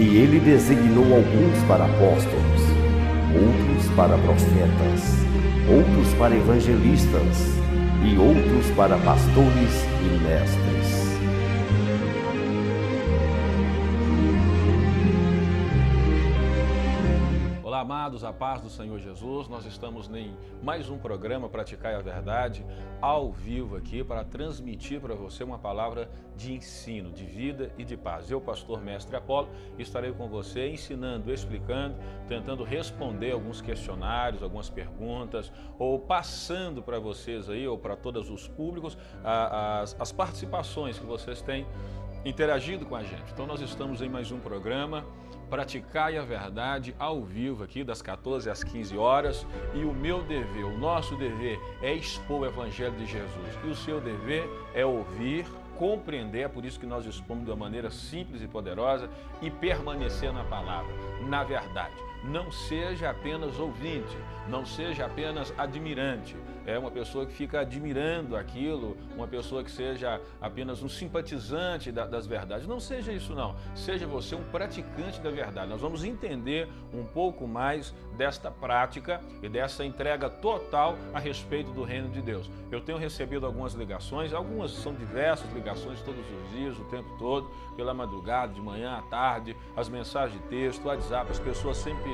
E ele designou alguns para apóstolos, outros para profetas, outros para evangelistas e outros para pastores e mestres. Olá, amados, a paz do Senhor Jesus. Nós estamos em mais um programa Praticar a Verdade, ao vivo aqui, para transmitir para você uma palavra de ensino, de vida e de paz. Eu, pastor Mestre Apolo, estarei com você ensinando, explicando, tentando responder alguns questionários, algumas perguntas, ou passando para vocês aí, ou para todos os públicos, as participações que vocês têm interagido com a gente. Então nós estamos em mais um programa Praticai a Verdade, ao vivo aqui, das 14 às 15 horas. E o meu dever, o nosso dever é expor o Evangelho de Jesus. E o seu dever é ouvir, compreender, é por isso que nós expomos de uma maneira simples e poderosa, e permanecer na palavra, na verdade. Não seja apenas ouvinte, não seja apenas admirante. É uma pessoa que fica admirando aquilo, uma pessoa que seja apenas um simpatizante das verdades. Não seja isso não, seja você um praticante da verdade. Nós vamos entender um pouco mais desta prática e dessa entrega total a respeito do reino de Deus. Eu tenho recebido algumas ligações, algumas são diversas ligações todos os dias, o tempo todo, pela madrugada, de manhã à tarde, as mensagens de texto, o WhatsApp, as pessoas sempre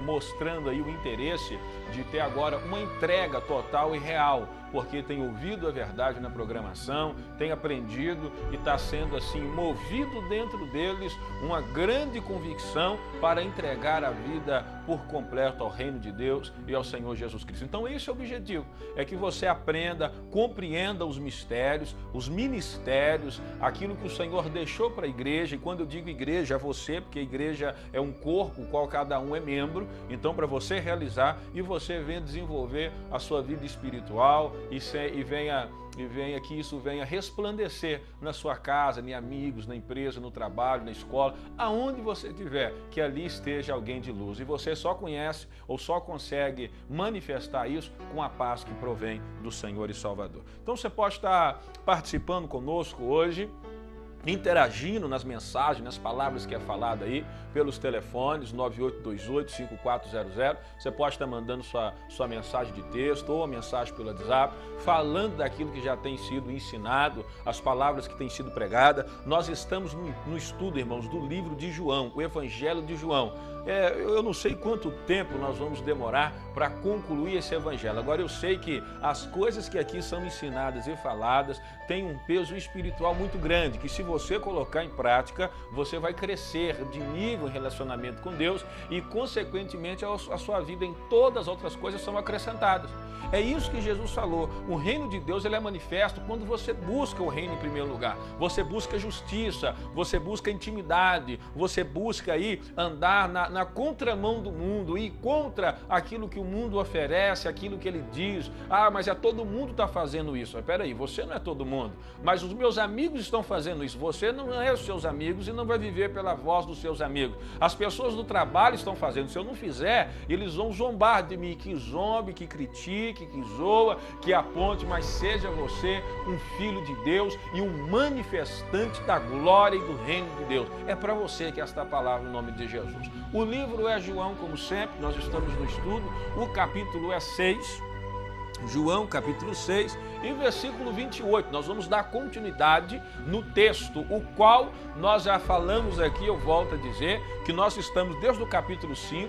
mostrando aí o interesse de ter agora uma entrega total e real, porque tem ouvido a verdade na programação, tem aprendido e está sendo assim movido dentro deles uma grande convicção para entregar a vida por completo ao reino de Deus e ao Senhor Jesus Cristo. Então esse é o objetivo, é que você aprenda, compreenda os mistérios, os ministérios, aquilo que o Senhor deixou para a igreja. E quando eu digo igreja, é você, porque a igreja é um corpo, o qual cada um é membro. Então para você realizar e você venha desenvolver a sua vida espiritual e venha que isso venha resplandecer na sua casa, em amigos, na empresa, no trabalho, na escola, aonde você estiver, que ali esteja alguém de luz. E você só conhece ou só consegue manifestar isso com a paz que provém do Senhor e Salvador. Então você pode estar participando conosco hoje, interagindo nas mensagens, nas palavras que é falado aí, pelos telefones 9828-5400. Você pode estar mandando sua mensagem de texto ou a mensagem pelo WhatsApp, falando daquilo que já tem sido ensinado, as palavras que têm sido pregadas. Nós estamos no estudo, irmãos, do livro de João, o Evangelho de João. Eu não sei quanto tempo nós vamos demorar para concluir esse evangelho. Agora eu sei que as coisas que aqui são ensinadas e faladas têm um peso espiritual muito grande, que se você colocar em prática, você vai crescer de nível em relacionamento com Deus e, consequentemente, a sua vida em todas as outras coisas são acrescentadas. É isso que Jesus falou. O reino de Deus ele é manifesto quando você busca o reino em primeiro lugar. Você busca justiça, você busca intimidade, você busca aí andar na contramão do mundo, ir contra aquilo que o mundo oferece, aquilo que ele diz. Ah, mas todo mundo está fazendo isso. Mas peraí, você não é todo mundo, mas os meus amigos estão fazendo isso. Você não é os seus amigos e não vai viver pela voz dos seus amigos. As pessoas do trabalho estão fazendo. Se eu não fizer, eles vão zombar de mim. Que zombe, que critique, que zoa, que aponte, mas seja você um filho de Deus e um manifestante da glória e do reino de Deus. É para você que esta palavra em nome de Jesus. O livro é João, como sempre, nós estamos no estudo, o capítulo é 6, João capítulo 6, e versículo 28, nós vamos dar continuidade no texto, o qual nós já falamos aqui, eu volto a dizer, que nós estamos desde o capítulo 5,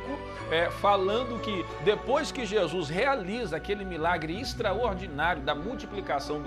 falando que depois que Jesus realiza aquele milagre extraordinário da multiplicação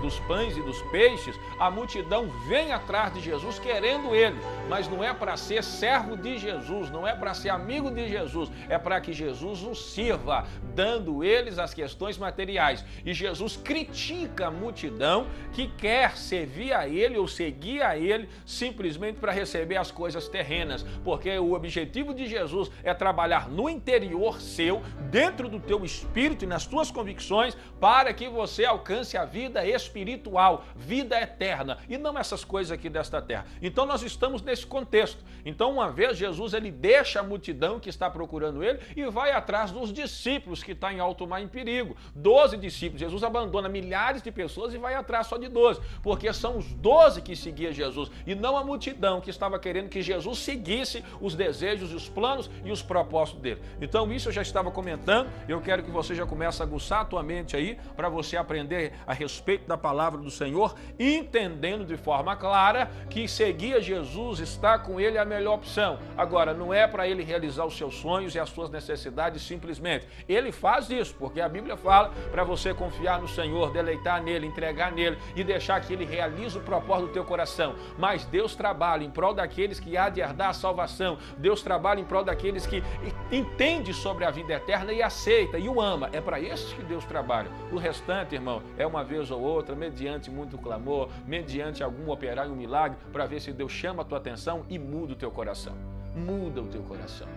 dos pães e dos peixes, a multidão vem atrás de Jesus querendo ele, mas não é para ser servo de Jesus, não é para ser amigo de Jesus, é para que Jesus os sirva, dando eles as questões materiais. E Jesus critica a multidão que quer servir a ele ou seguir a ele simplesmente para receber as coisas terrenas, porque o objetivo de Jesus é trabalhar no interior seu, dentro do teu espírito e nas tuas convicções, para que você alcance a vida espiritual, vida eterna, e não essas coisas aqui desta terra. Então nós estamos nesse contexto. Então uma vez Jesus ele deixa a multidão que está procurando ele e vai atrás dos discípulos que está em alto mar em perigo. comigo. 12 discípulos. Jesus abandona milhares de pessoas e vai atrás só de 12, porque são os 12 que seguiam Jesus e não a multidão que estava querendo que Jesus seguisse os desejos e os planos e os propósitos dele. Então isso eu já estava comentando, eu quero que você já comece a aguçar a tua mente aí, para você aprender a respeito da palavra do Senhor, entendendo de forma clara que seguir a Jesus, estar com ele é a melhor opção. Agora, não é para ele realizar os seus sonhos e as suas necessidades simplesmente. Ele faz isso, porque a Bíblia fala para você confiar no Senhor, deleitar nele, entregar nele e deixar que ele realize o propósito do teu coração. Mas Deus trabalha em prol daqueles que há de herdar a salvação. Deus trabalha em prol daqueles que entende sobre a vida eterna e aceita e o ama. É para esses que Deus trabalha. O restante, irmão, é uma vez ou outra, mediante muito clamor, mediante algum operar um milagre, para ver se Deus chama a tua atenção e muda o teu coração. Muda o teu coração.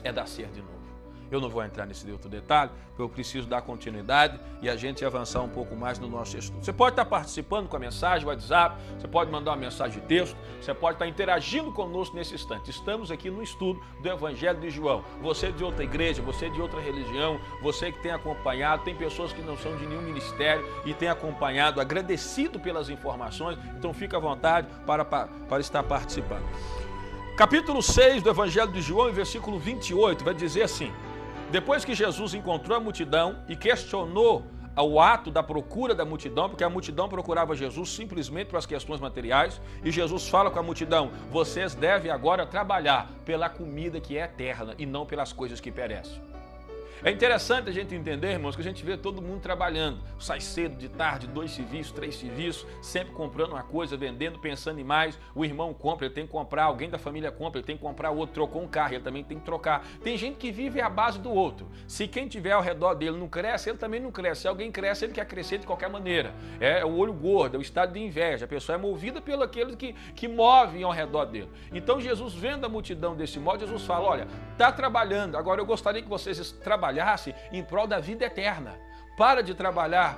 É dar ser de novo. Eu não vou entrar nesse outro detalhe, porque eu preciso dar continuidade e a gente avançar um pouco mais no nosso estudo. Você pode estar participando com a mensagem, WhatsApp, você pode mandar uma mensagem de texto, você pode estar interagindo conosco nesse instante. Estamos aqui no estudo do Evangelho de João. Você de outra igreja, você de outra religião, você que tem acompanhado, tem pessoas que não são de nenhum ministério e tem acompanhado, agradecido pelas informações, então fica à vontade para estar participando. Capítulo 6 do Evangelho de João, em versículo 28, vai dizer assim: depois que Jesus encontrou a multidão e questionou o ato da procura da multidão, porque a multidão procurava Jesus simplesmente para as questões materiais, e Jesus fala com a multidão: vocês devem agora trabalhar pela comida que é eterna e não pelas coisas que perecem. É interessante a gente entender, irmãos, que a gente vê todo mundo trabalhando, sai cedo, de tarde, 2 serviços, 3 serviços, sempre comprando uma coisa, vendendo, pensando em mais. O irmão compra, ele tem que comprar, alguém da família compra, ele tem que comprar, o outro trocou um carro, ele também tem que trocar. Tem gente que vive à base do outro. Se quem tiver ao redor dele não cresce, ele também não cresce. Se alguém cresce, ele quer crescer de qualquer maneira. É o olho gordo, é o estado de inveja. A pessoa é movida pelo aqueles que movem ao redor dele. Então Jesus, vendo a multidão desse modo, Jesus fala: olha, está trabalhando, agora eu gostaria que vocês trabalhassem em prol da vida eterna. Para de trabalhar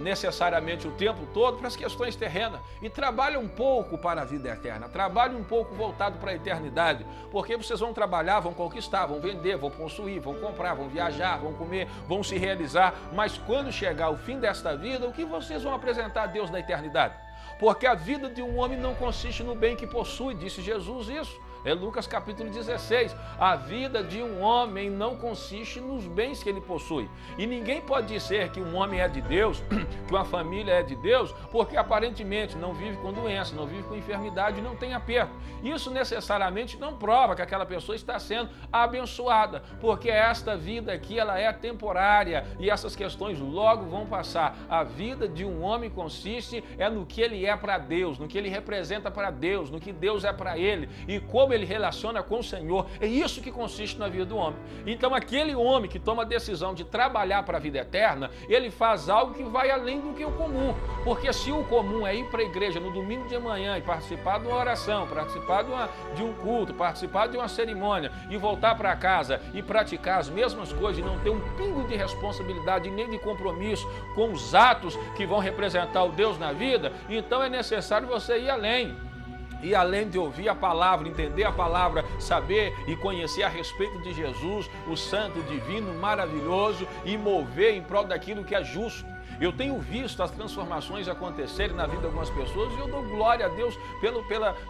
necessariamente o tempo todo para as questões terrenas e trabalha um pouco para a vida eterna, trabalhe um pouco voltado para a eternidade, porque vocês vão trabalhar, vão conquistar, vão vender, vão possuir, vão comprar, vão viajar, vão comer, vão se realizar, mas quando chegar o fim desta vida, o que vocês vão apresentar a Deus na eternidade? Porque a vida de um homem não consiste no bem que possui, disse Jesus isso. É Lucas capítulo 16. A vida de um homem não consiste nos bens que ele possui. E ninguém pode dizer que um homem é de Deus, que uma família é de Deus, porque aparentemente não vive com doença, não vive com enfermidade, não tem aperto. Isso necessariamente não prova que aquela pessoa está sendo abençoada, porque esta vida aqui ela é temporária e essas questões logo vão passar. A vida de um homem consiste no que ele é para Deus, no que ele representa para Deus, no que Deus é para ele e como ele relaciona com o Senhor. É isso que consiste na vida do homem. Então aquele homem que toma a decisão de trabalhar para a vida eterna, ele faz algo que vai além do que o comum, porque se o comum é ir para a igreja no domingo de manhã e participar de uma oração, participar de um culto, participar de uma cerimônia e voltar para casa e praticar as mesmas coisas e não ter um pingo de responsabilidade nem de compromisso com os atos que vão representar o Deus na vida, então é necessário você ir além. E além de ouvir a palavra, entender a palavra, saber e conhecer a respeito de Jesus, o santo, divino, maravilhoso, e mover em prol daquilo que é justo. Eu tenho visto as transformações acontecerem na vida de algumas pessoas e eu dou glória a Deus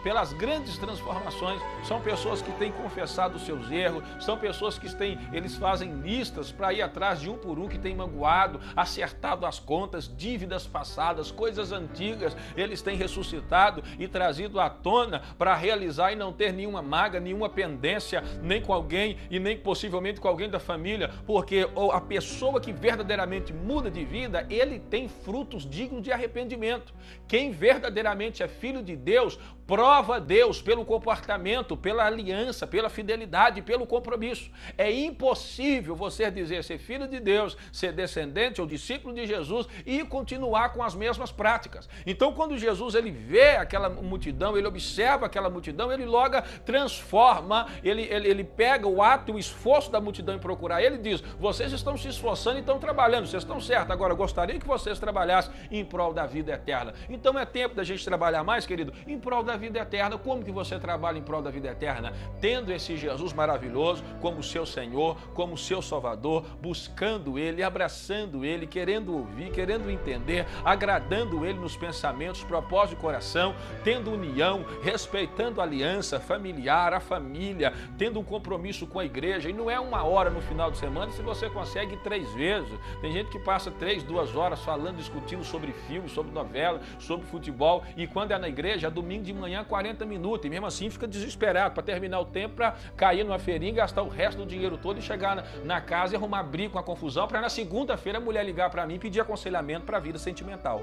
pelas grandes transformações. São pessoas que têm confessado os seus erros, são pessoas que eles fazem listas para ir atrás de um por um que tem magoado, acertado as contas, dívidas passadas, coisas antigas, eles têm ressuscitado e trazido à tona para realizar e não ter nenhuma mágoa, nenhuma pendência, nem com alguém e nem possivelmente com alguém da família, porque a pessoa que verdadeiramente muda de vida, ele tem frutos dignos de arrependimento. Quem verdadeiramente é filho de Deus, prova Deus pelo comportamento, pela aliança, pela fidelidade, pelo compromisso. É impossível você dizer ser filho de Deus, ser descendente ou discípulo de Jesus e continuar com as mesmas práticas. Então, quando Jesus ele vê aquela multidão, ele observa aquela multidão, ele logo transforma, ele pega o ato, o esforço da multidão em procurar ele e diz: vocês estão se esforçando e estão trabalhando, vocês estão certos. Agora, eu gostaria Gostaria que vocês trabalhassem em prol da vida eterna. Então é tempo da gente trabalhar mais, querido, em prol da vida eterna. Como que você trabalha em prol da vida eterna? Tendo esse Jesus maravilhoso como seu Senhor, como seu Salvador, buscando Ele, abraçando Ele, querendo ouvir, querendo entender, agradando Ele nos pensamentos, propósito de coração, tendo união, respeitando a aliança familiar, a família, tendo um compromisso com a igreja. E não é uma hora no final de semana, se você consegue 3 vezes. Tem gente que passa 3, 2 horas falando, discutindo sobre filme, sobre novela, sobre futebol, e quando é na igreja, é domingo de manhã, 40 minutos, e mesmo assim fica desesperado para terminar o tempo, para cair numa feirinha, gastar o resto do dinheiro todo e chegar na casa e arrumar briga com a confusão, para na segunda-feira a mulher ligar para mim e pedir aconselhamento para a vida sentimental.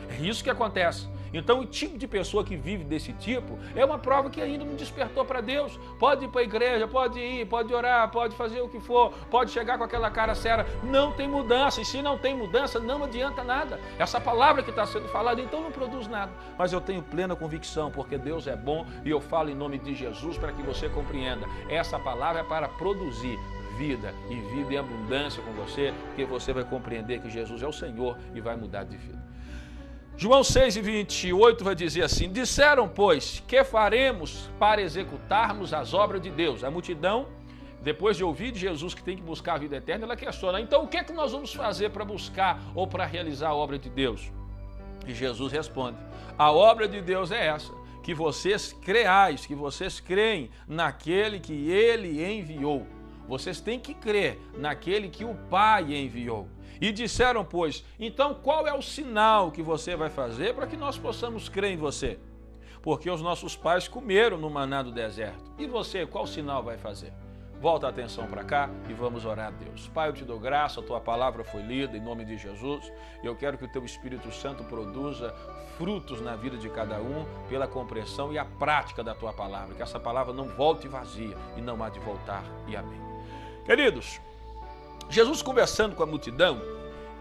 É isso que acontece. Então, o tipo de pessoa que vive desse tipo é uma prova que ainda não despertou para Deus. Pode ir para a igreja, pode ir, pode orar, pode fazer o que for, pode chegar com aquela cara séria. Não tem mudança. E se não tem mudança, não adianta nada. Essa palavra que está sendo falada, então não produz nada. Mas eu tenho plena convicção, porque Deus é bom e eu falo em nome de Jesus para que você compreenda. Essa palavra é para produzir vida em abundância com você, porque você vai compreender que Jesus é o Senhor e vai mudar de vida. João 6:28 vai dizer assim: disseram, pois, que faremos para executarmos as obras de Deus? A multidão, depois de ouvir de Jesus que tem que buscar a vida eterna, ela questiona, então o que é que nós vamos fazer para buscar ou para realizar a obra de Deus? E Jesus responde, a obra de Deus é essa, que vocês creais, que vocês creem naquele que Ele enviou. Vocês têm que crer naquele que o Pai enviou. E disseram, pois, então qual é o sinal que você vai fazer para que nós possamos crer em você? Porque os nossos pais comeram no maná do deserto. E você, qual sinal vai fazer? Volta a atenção para cá e vamos orar a Deus. Pai, eu te dou graça, a tua palavra foi lida em nome de Jesus. Eu quero que o teu Espírito Santo produza frutos na vida de cada um pela compreensão e a prática da tua palavra. Que essa palavra não volte vazia e não há de voltar. E amém. Queridos, Jesus conversando com a multidão,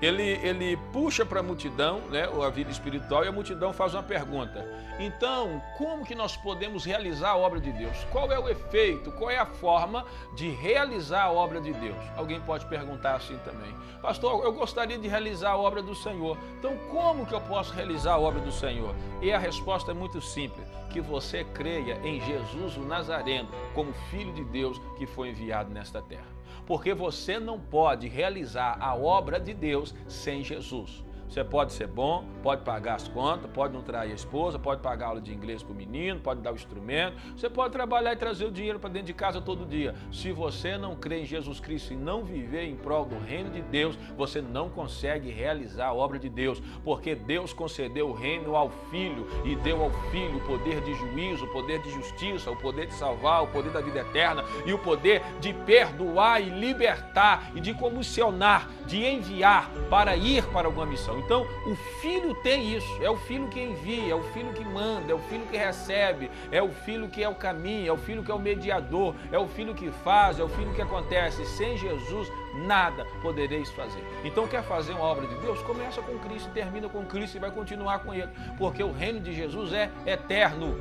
ele puxa para a multidão, né, a vida espiritual, e a multidão faz uma pergunta. Então, como que nós podemos realizar a obra de Deus? Qual é o efeito, qual é a forma de realizar a obra de Deus? Alguém pode perguntar assim também. Pastor, eu gostaria de realizar a obra do Senhor. Então, como que eu posso realizar a obra do Senhor? E a resposta é muito simples, que você creia em Jesus o Nazareno como Filho de Deus que foi enviado nesta terra. Porque você não pode realizar a obra de Deus sem Jesus. Você pode ser bom, pode pagar as contas, pode não trair a esposa, pode pagar aula de inglês para o menino, pode dar o instrumento, você pode trabalhar e trazer o dinheiro para dentro de casa todo dia. Se você não crê em Jesus Cristo e não viver em prol do reino de Deus, você não consegue realizar a obra de Deus, porque Deus concedeu o reino ao Filho e deu ao Filho o poder de juízo, o poder de justiça, o poder de salvar, o poder da vida eterna e o poder de perdoar e libertar e de comissionar, de enviar para ir para alguma missão. Então, o Filho tem isso, é o Filho que envia, é o Filho que manda, é o Filho que recebe, é o Filho que é o caminho, é o Filho que é o mediador, é o Filho que faz, é o Filho que acontece. Sem Jesus, nada podereis fazer. Então, quer fazer uma obra de Deus? Começa com Cristo, termina com Cristo e vai continuar com Ele, porque o reino de Jesus é eterno.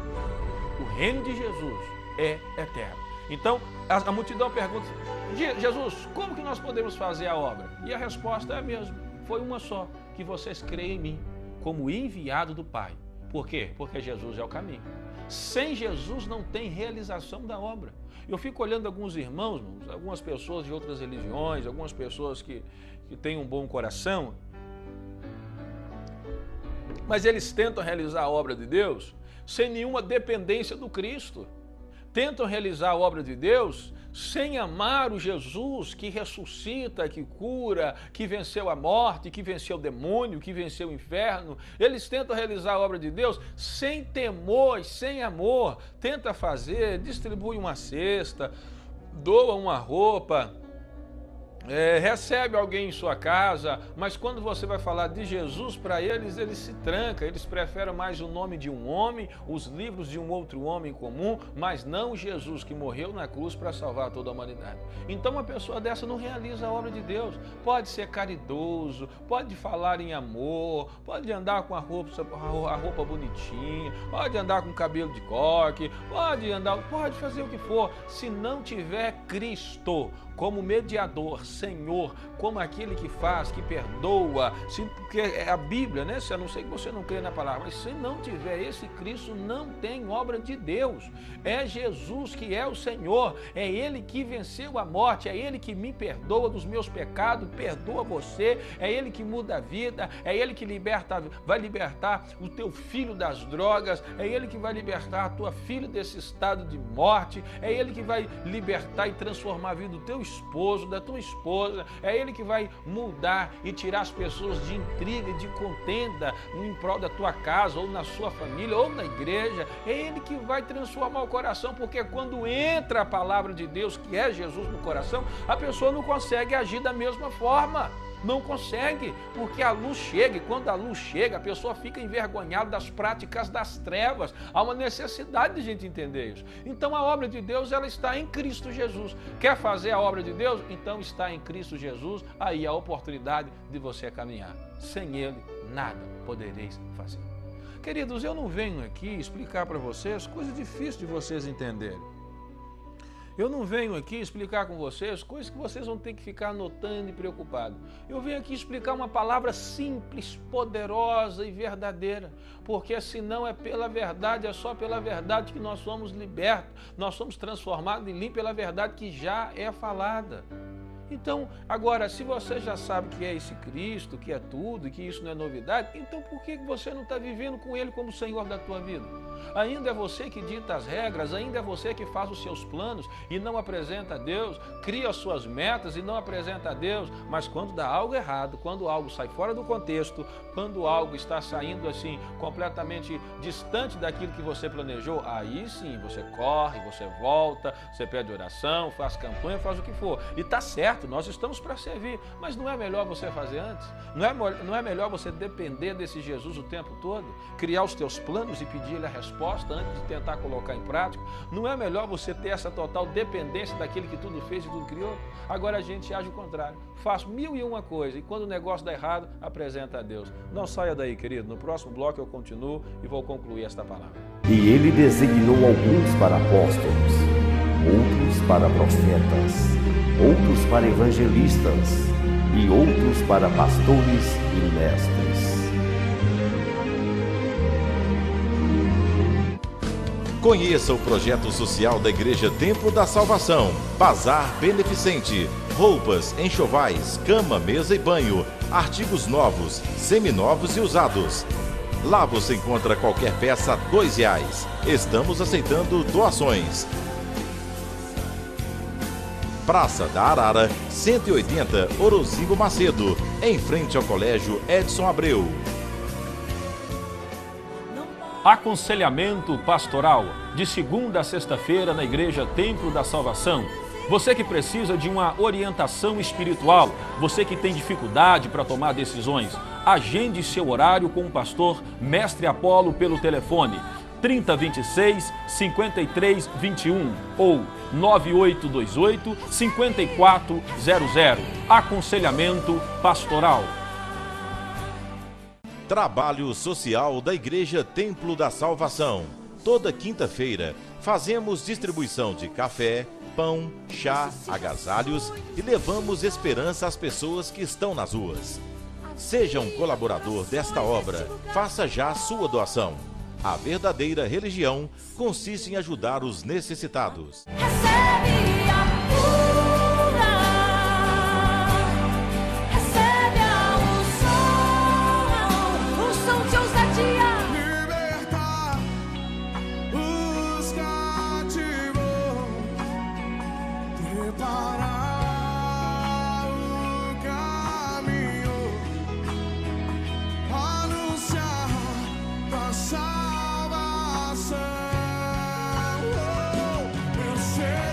O reino de Jesus é eterno. Então, a multidão pergunta, Jesus, como que nós podemos fazer a obra? E a resposta é a mesma, foi uma só, que vocês creem em mim, como enviado do Pai. Por quê? Porque Jesus é o caminho. Sem Jesus não tem realização da obra. Eu fico olhando alguns irmãos, algumas pessoas de outras religiões, algumas pessoas que têm um bom coração, mas eles tentam realizar a obra de Deus sem nenhuma dependência do Cristo. Tentam realizar a obra de Deus sem amar o Jesus que ressuscita, que cura, que venceu a morte, que venceu o demônio, que venceu o inferno. Eles tentam realizar a obra de Deus sem temor, sem amor. Tenta fazer, distribui uma cesta, doa uma roupa, recebe alguém em sua casa, mas quando você vai falar de Jesus para eles, eles se trancam, eles preferem mais o nome de um homem, os livros de um outro homem comum, mas não Jesus que morreu na cruz para salvar toda a humanidade. Então uma pessoa dessa não realiza a obra de Deus. Pode ser caridoso, pode falar em amor, pode andar com a roupa bonitinha, pode andar com cabelo de coque, pode fazer o que for, se não tiver Cristo como mediador, Senhor, como aquele que faz, que perdoa, porque é a Bíblia, né? Se a não ser que você não crê na palavra, mas se não tiver esse Cristo, não tem obra de Deus. É Jesus que é o Senhor, é Ele que venceu a morte, é Ele que me perdoa dos meus pecados, perdoa você, é Ele que muda a vida, é Ele que vai libertar o teu filho das drogas, é Ele que vai libertar a tua filha desse estado de morte, é Ele que vai libertar e transformar a vida do teu esposo, da tua esposa, é Ele que vai mudar e tirar as pessoas de intriga e de contenda em prol da tua casa, ou na sua família, ou na igreja. É Ele que vai transformar o coração, porque quando entra a palavra de Deus, que é Jesus, no coração, a pessoa não consegue agir da mesma forma. Não consegue, porque a luz chega, e quando a luz chega, a pessoa fica envergonhada das práticas das trevas. Há uma necessidade de a gente entender isso. Então a obra de Deus, ela está em Cristo Jesus. Quer fazer a obra de Deus? Então está em Cristo Jesus, aí a oportunidade de você caminhar. Sem Ele, nada podereis fazer. Queridos, eu não venho aqui explicar para vocês coisas difíceis de vocês entenderem. Eu não venho aqui explicar com vocês coisas que vocês vão ter que ficar anotando e preocupados. Eu venho aqui explicar uma palavra simples, poderosa e verdadeira, porque senão é pela verdade, é só pela verdade que nós somos libertos, nós somos transformados e limpos pela verdade que já é falada. Então, agora, se você já sabe que é esse Cristo, que é tudo e que isso não é novidade, então por que você não está vivendo com Ele como Senhor da tua vida? Ainda é você que dita as regras, ainda é você que faz os seus planos e não apresenta a Deus, cria as suas metas e não apresenta a Deus, mas quando dá algo errado, quando algo sai fora do contexto, quando algo está saindo assim completamente distante daquilo que você planejou, aí sim você corre, você volta, você pede oração, faz campanha, faz o que for. E está certo, nós estamos para servir, mas não é melhor você fazer antes? Não é melhor você depender desse Jesus o tempo todo? Criar os teus planos e pedir Ele a resposta antes de tentar colocar em prática? Não é melhor você ter essa total dependência daquele que tudo fez e tudo criou? Agora a gente age o contrário. Faz 1001 coisas e quando o negócio dá errado, apresenta a Deus. Não saia daí, querido. No próximo bloco eu continuo e vou concluir esta palavra. E Ele designou alguns para apóstolos, outros para profetas, outros para evangelistas e outros para pastores e mestres. Conheça o projeto social da Igreja Templo da Salvação. Bazar Beneficente. Roupas, enxovais, cama, mesa e banho. Artigos novos, seminovos e usados. Lá você encontra qualquer peça a R$2. Estamos aceitando doações. Praça da Arara, 180, Orozingo Macedo, em frente ao Colégio Edson Abreu. Aconselhamento pastoral, de segunda a sexta-feira na Igreja Templo da Salvação. Você que precisa de uma orientação espiritual, você que tem dificuldade para tomar decisões, agende seu horário com o pastor Mestre Apolo pelo telefone 3026-5321 ou 9828-5400. Aconselhamento pastoral. Trabalho social da Igreja Templo da Salvação. Toda quinta-feira fazemos distribuição de café, pão, chá, agasalhos e levamos esperança às pessoas que estão nas ruas. Seja um colaborador desta obra, faça já a sua doação. A verdadeira religião consiste em ajudar os necessitados. Recebe a cura, recebe a unção de ousadia. Libertar os cativos, preparar o caminho, anunciar da salvação. Eu sei.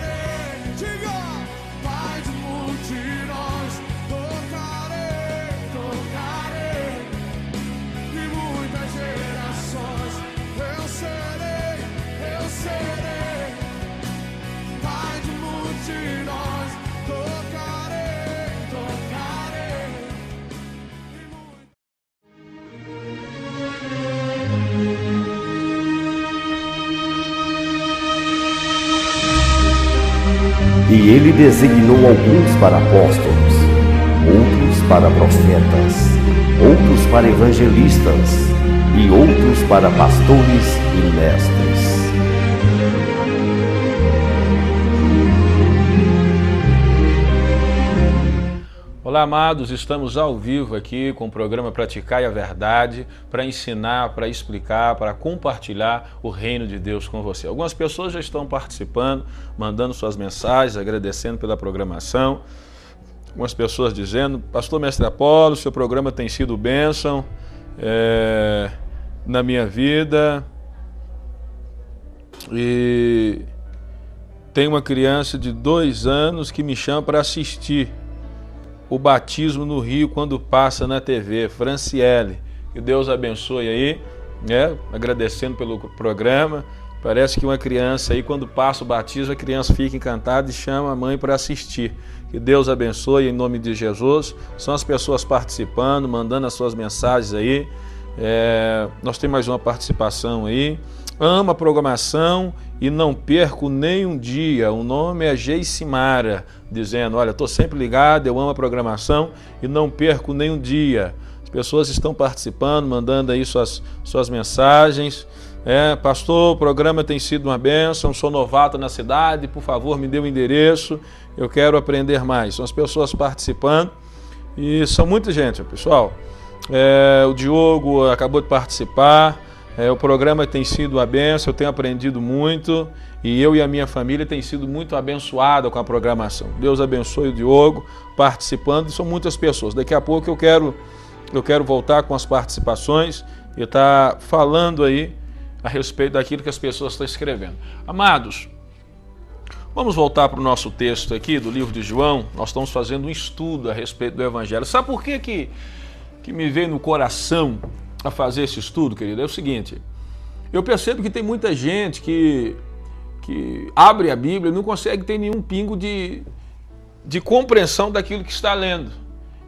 E ele designou alguns para apóstolos, outros para profetas, outros para evangelistas e outros para pastores e mestres. Olá, amados, estamos ao vivo aqui com o programa Praticai a Verdade para ensinar, para explicar, para compartilhar o reino de Deus com você. Algumas pessoas já estão participando, mandando suas mensagens, agradecendo pela programação. Algumas pessoas dizendo: Pastor Mestre Apolo, seu programa tem sido bênção na minha vida. E tem uma criança de 2 anos que me chama para assistir o batismo no Rio quando passa na TV, Franciele. Que Deus abençoe aí, né? Agradecendo pelo programa. Parece que uma criança aí, quando passa o batismo, a criança fica encantada e chama a mãe para assistir. Que Deus abençoe em nome de Jesus. São as pessoas participando, mandando as suas mensagens aí. Nós temos mais uma participação aí. Amo a programação e não perco nem um dia. O nome é Geicimara, dizendo: olha, estou sempre ligado, eu amo a programação e não perco nem um dia. As pessoas estão participando, mandando aí suas mensagens. Pastor, o programa tem sido uma bênção, sou novato na cidade, por favor me dê o endereço, eu quero aprender mais. São as pessoas participando e são muita gente, pessoal. O Diogo acabou de participar. O programa tem sido uma bênção, eu tenho aprendido muito e eu e a minha família tem sido muito abençoada com a programação. Deus abençoe o Diogo participando, e são muitas pessoas. Daqui a pouco eu quero voltar com as participações e estar falando aí a respeito daquilo que as pessoas estão escrevendo. Amados, vamos voltar para o nosso texto aqui do livro de João. Nós estamos fazendo um estudo a respeito do Evangelho. Sabe por que me veio no coração a fazer esse estudo, querido? É o seguinte: eu percebo que tem muita gente que abre a Bíblia e não consegue ter nenhum pingo de compreensão daquilo que está lendo.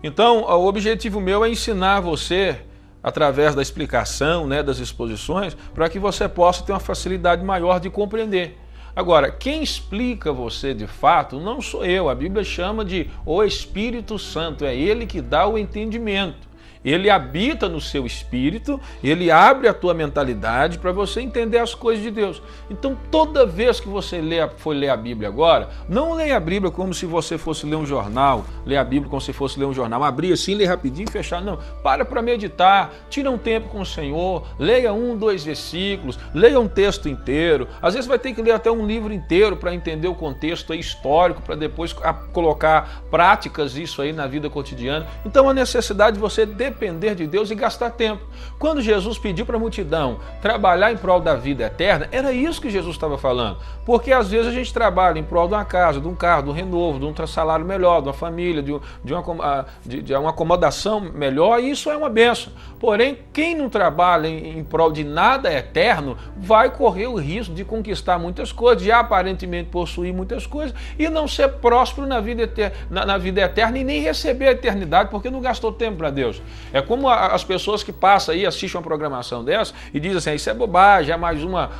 Então, o objetivo meu é ensinar você, através da explicação, né, das exposições, para que você possa ter uma facilidade maior de compreender. Agora, quem explica você de fato não sou eu. A Bíblia chama de o Espírito Santo, é Ele que dá o entendimento. Ele habita no seu espírito, ele abre a tua mentalidade para você entender as coisas de Deus. Então, toda vez que você for ler a Bíblia agora, não leia a Bíblia como se você fosse ler um jornal, leia a Bíblia como se fosse ler um jornal, abrir assim, ler rapidinho e fechar. Não, para meditar, tira um tempo com o Senhor, leia 1, 2 versículos, leia um texto inteiro. Às vezes vai ter que ler até um livro inteiro para entender o contexto aí histórico, para depois colocar práticas isso aí na vida cotidiana. Então, a necessidade de você depender de Deus e gastar tempo. Quando Jesus pediu para a multidão trabalhar em prol da vida eterna, era isso que Jesus estava falando. Porque às vezes a gente trabalha em prol de uma casa, de um carro, de um renovo, de um salário melhor, de uma família, de uma acomodação melhor, e isso é uma bênção. Porém, quem não trabalha em prol de nada eterno vai correr o risco de conquistar muitas coisas, de aparentemente possuir muitas coisas e não ser próspero na vida eterna e nem receber a eternidade porque não gastou tempo para Deus. É como as pessoas que passam aí, assistem uma programação dessa e dizem assim: isso é bobagem, é mais uma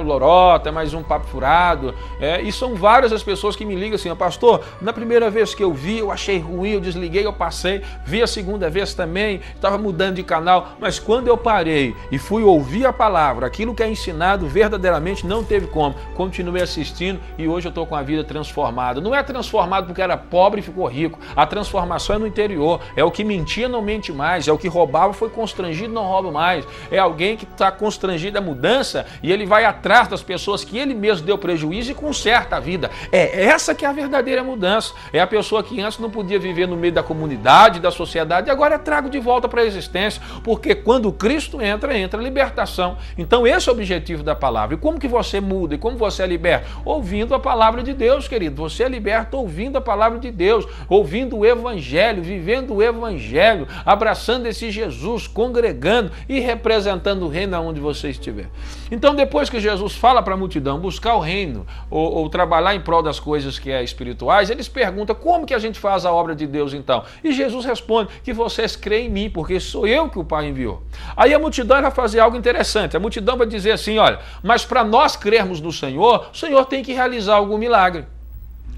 lorota, é mais um papo furado. E são várias as pessoas que me ligam assim: pastor, na primeira vez que eu vi, eu achei ruim, eu desliguei, eu passei, vi a segunda vez também, estava mudando de canal, mas quando eu parei e fui ouvir a palavra, aquilo que é ensinado verdadeiramente, não teve como, continuei assistindo e hoje eu estou com a vida transformada. Não é transformado porque era pobre e ficou rico, a transformação é no interior, é o que mentia não mente mais, é o que roubava foi constrangido, não rouba mais. É alguém que está constrangido à mudança e ele vai atrás das pessoas que ele mesmo deu prejuízo e conserta a vida. É essa que é a verdadeira mudança. É a pessoa que antes não podia viver no meio da comunidade, da sociedade, e agora é trago de volta para a existência, porque quando Cristo entra a libertação. Então esse é o objetivo da palavra. E como que você muda? E como você é liberto? Ouvindo a palavra de Deus, querido. Você é liberto ouvindo a palavra de Deus, ouvindo o Evangelho, vivendo o Evangelho, abraçando esse Jesus, congregando e representando o reino aonde você estiver. Então, depois que Jesus fala para a multidão buscar o reino ou trabalhar em prol das coisas que é espirituais, eles perguntam: como que a gente faz a obra de Deus então? E Jesus responde: que vocês creem em mim, porque sou eu que o Pai enviou. Aí a multidão vai fazer algo interessante. A multidão vai dizer assim: olha, mas para nós crermos no Senhor, o Senhor tem que realizar algum milagre.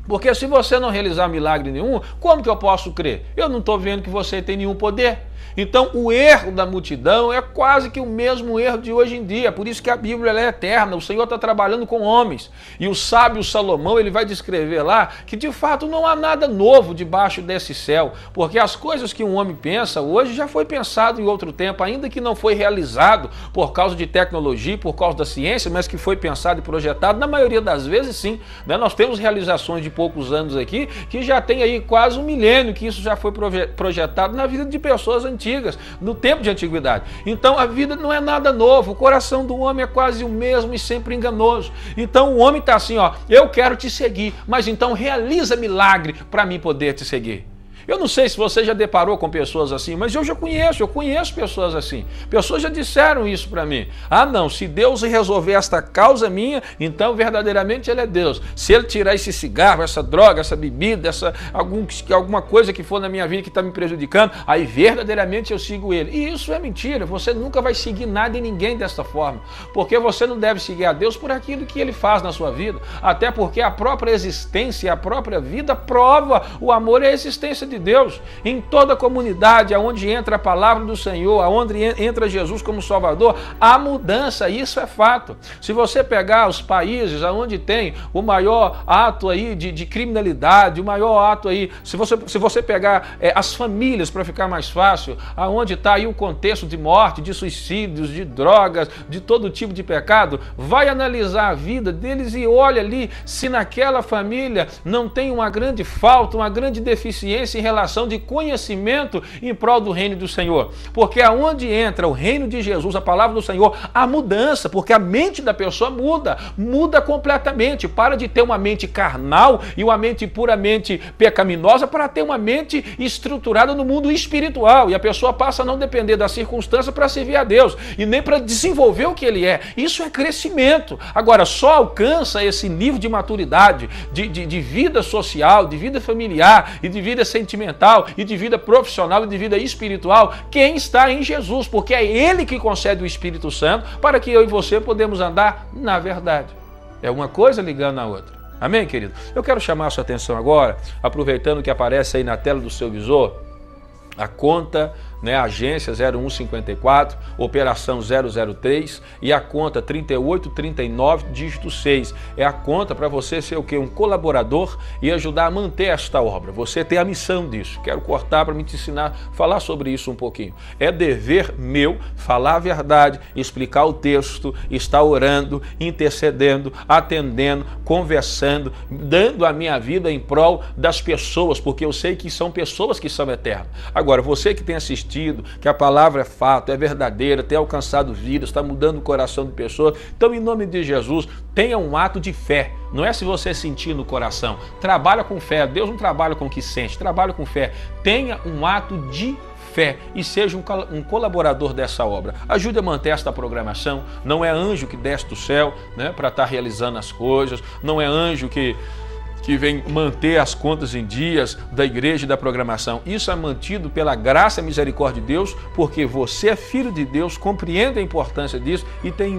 Porque se você não realizar milagre nenhum, como que eu posso crer? Eu não estou vendo que você tem nenhum poder. Então o erro da multidão é quase que o mesmo erro de hoje em dia. Por isso que a Bíblia ela é eterna. O Senhor está trabalhando com homens. E o sábio Salomão ele vai descrever lá que de fato não há nada novo debaixo desse céu. Porque as coisas que um homem pensa hoje já foi pensado em outro tempo, ainda que não foi realizado por causa de tecnologia, por causa da ciência, mas que foi pensado e projetado, na maioria das vezes sim. Né? Nós temos realizações de poucos anos aqui que já tem aí quase 1 milênio que isso já foi projetado na vida de pessoas antigas, no tempo de antiguidade. Então a vida não é nada novo, o coração do homem é quase o mesmo e sempre enganoso. Então o homem está assim, ó, eu quero te seguir, mas então realiza milagre para mim poder te seguir. Eu não sei se você já deparou com pessoas assim, mas eu conheço pessoas assim. Pessoas já disseram isso para mim. Ah não, se Deus resolver esta causa então verdadeiramente Ele é Deus. Se Ele tirar esse cigarro, essa droga, essa bebida, alguma coisa que for na minha vida que está me prejudicando, aí verdadeiramente eu sigo Ele. E isso é mentira, você nunca vai seguir nada e ninguém desta forma. Porque você não deve seguir a Deus por aquilo que Ele faz na sua vida. Até porque a própria existência, a própria vida prova o amor e a existência de Deus. Em toda a comunidade, aonde entra a palavra do Senhor, aonde entra Jesus como Salvador, há mudança, isso é fato. Se você pegar os países aonde tem o maior ato aí de criminalidade, o maior ato aí, se você pegar as famílias para ficar mais fácil, aonde está aí o contexto de morte, de suicídios, de drogas, de todo tipo de pecado, vai analisar a vida deles e olha ali se naquela família não tem uma grande falta, uma grande deficiência em relação de conhecimento em prol do reino do Senhor. Porque aonde entra o reino de Jesus, a palavra do Senhor, há mudança, porque a mente da pessoa muda completamente, para de ter uma mente carnal e uma mente puramente pecaminosa para ter uma mente estruturada no mundo espiritual, e a pessoa passa a não depender da circunstância para servir a Deus, e nem para desenvolver o que ele é. Isso é crescimento. Agora, só alcança esse nível de maturidade, de vida social, de vida familiar e de vida sentimental e de vida profissional e de vida espiritual, quem está em Jesus, porque é Ele que concede o Espírito Santo para que eu e você podemos andar na verdade. É uma coisa ligando a outra. Amém, querido? Eu quero chamar a sua atenção agora, aproveitando que aparece aí na tela do seu visor, a conta, né, agência 0154, operação 003 e a conta 3839, dígito 6. É a conta para você ser o quê? Um colaborador e ajudar a manter esta obra. Você tem a missão disso. Quero cortar para me te ensinar a falar sobre isso um pouquinho. É dever meu falar a verdade, explicar o texto, estar orando, intercedendo, atendendo, conversando, dando a minha vida em prol das pessoas, porque eu sei que são pessoas que são eternas. Agora, você que tem assistido, que a palavra é fato, é verdadeira, tem alcançado vidas, está mudando o coração de pessoas, então em nome de Jesus, tenha um ato de fé. Não é se você sentir no coração, trabalha com fé. Deus não trabalha com o que sente, trabalha com fé. Tenha um ato de fé e seja um colaborador dessa obra. Ajude a manter esta programação. Não é anjo que desce do céu, né, para estar realizando as coisas, não é anjo que vem manter as contas em dias da igreja e da programação. Isso é mantido pela graça e misericórdia de Deus, porque você é filho de Deus, compreende a importância disso e tem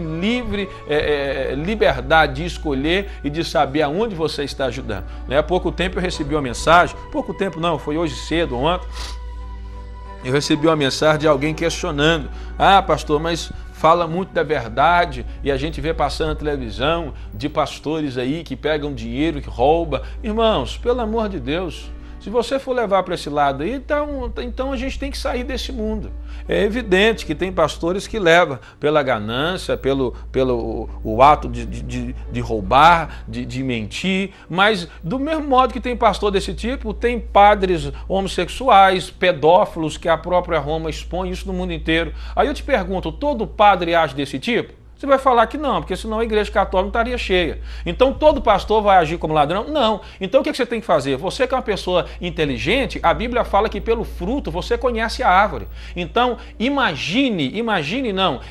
liberdade de escolher e de saber aonde você está ajudando. Há pouco tempo eu recebi uma mensagem, pouco tempo não, foi hoje cedo, ontem, eu recebi uma mensagem de alguém questionando: ah, pastor, mas fala muito da verdade e a gente vê passando na televisão de pastores aí que pegam dinheiro, que roubam. Irmãos, pelo amor de Deus, se você for levar para esse lado aí, então a gente tem que sair desse mundo. É evidente que tem pastores que levam pela ganância, pelo ato de roubar, de mentir, mas do mesmo modo que tem pastor desse tipo, tem padres homossexuais, pedófilos, que a própria Roma expõe isso no mundo inteiro. Aí eu te pergunto, todo padre age desse tipo? Você vai falar que não, porque senão a igreja católica não estaria cheia. Então todo pastor vai agir como ladrão? Não. Então o que você tem que fazer? Você que é uma pessoa inteligente, a Bíblia fala que pelo fruto você conhece a árvore. Então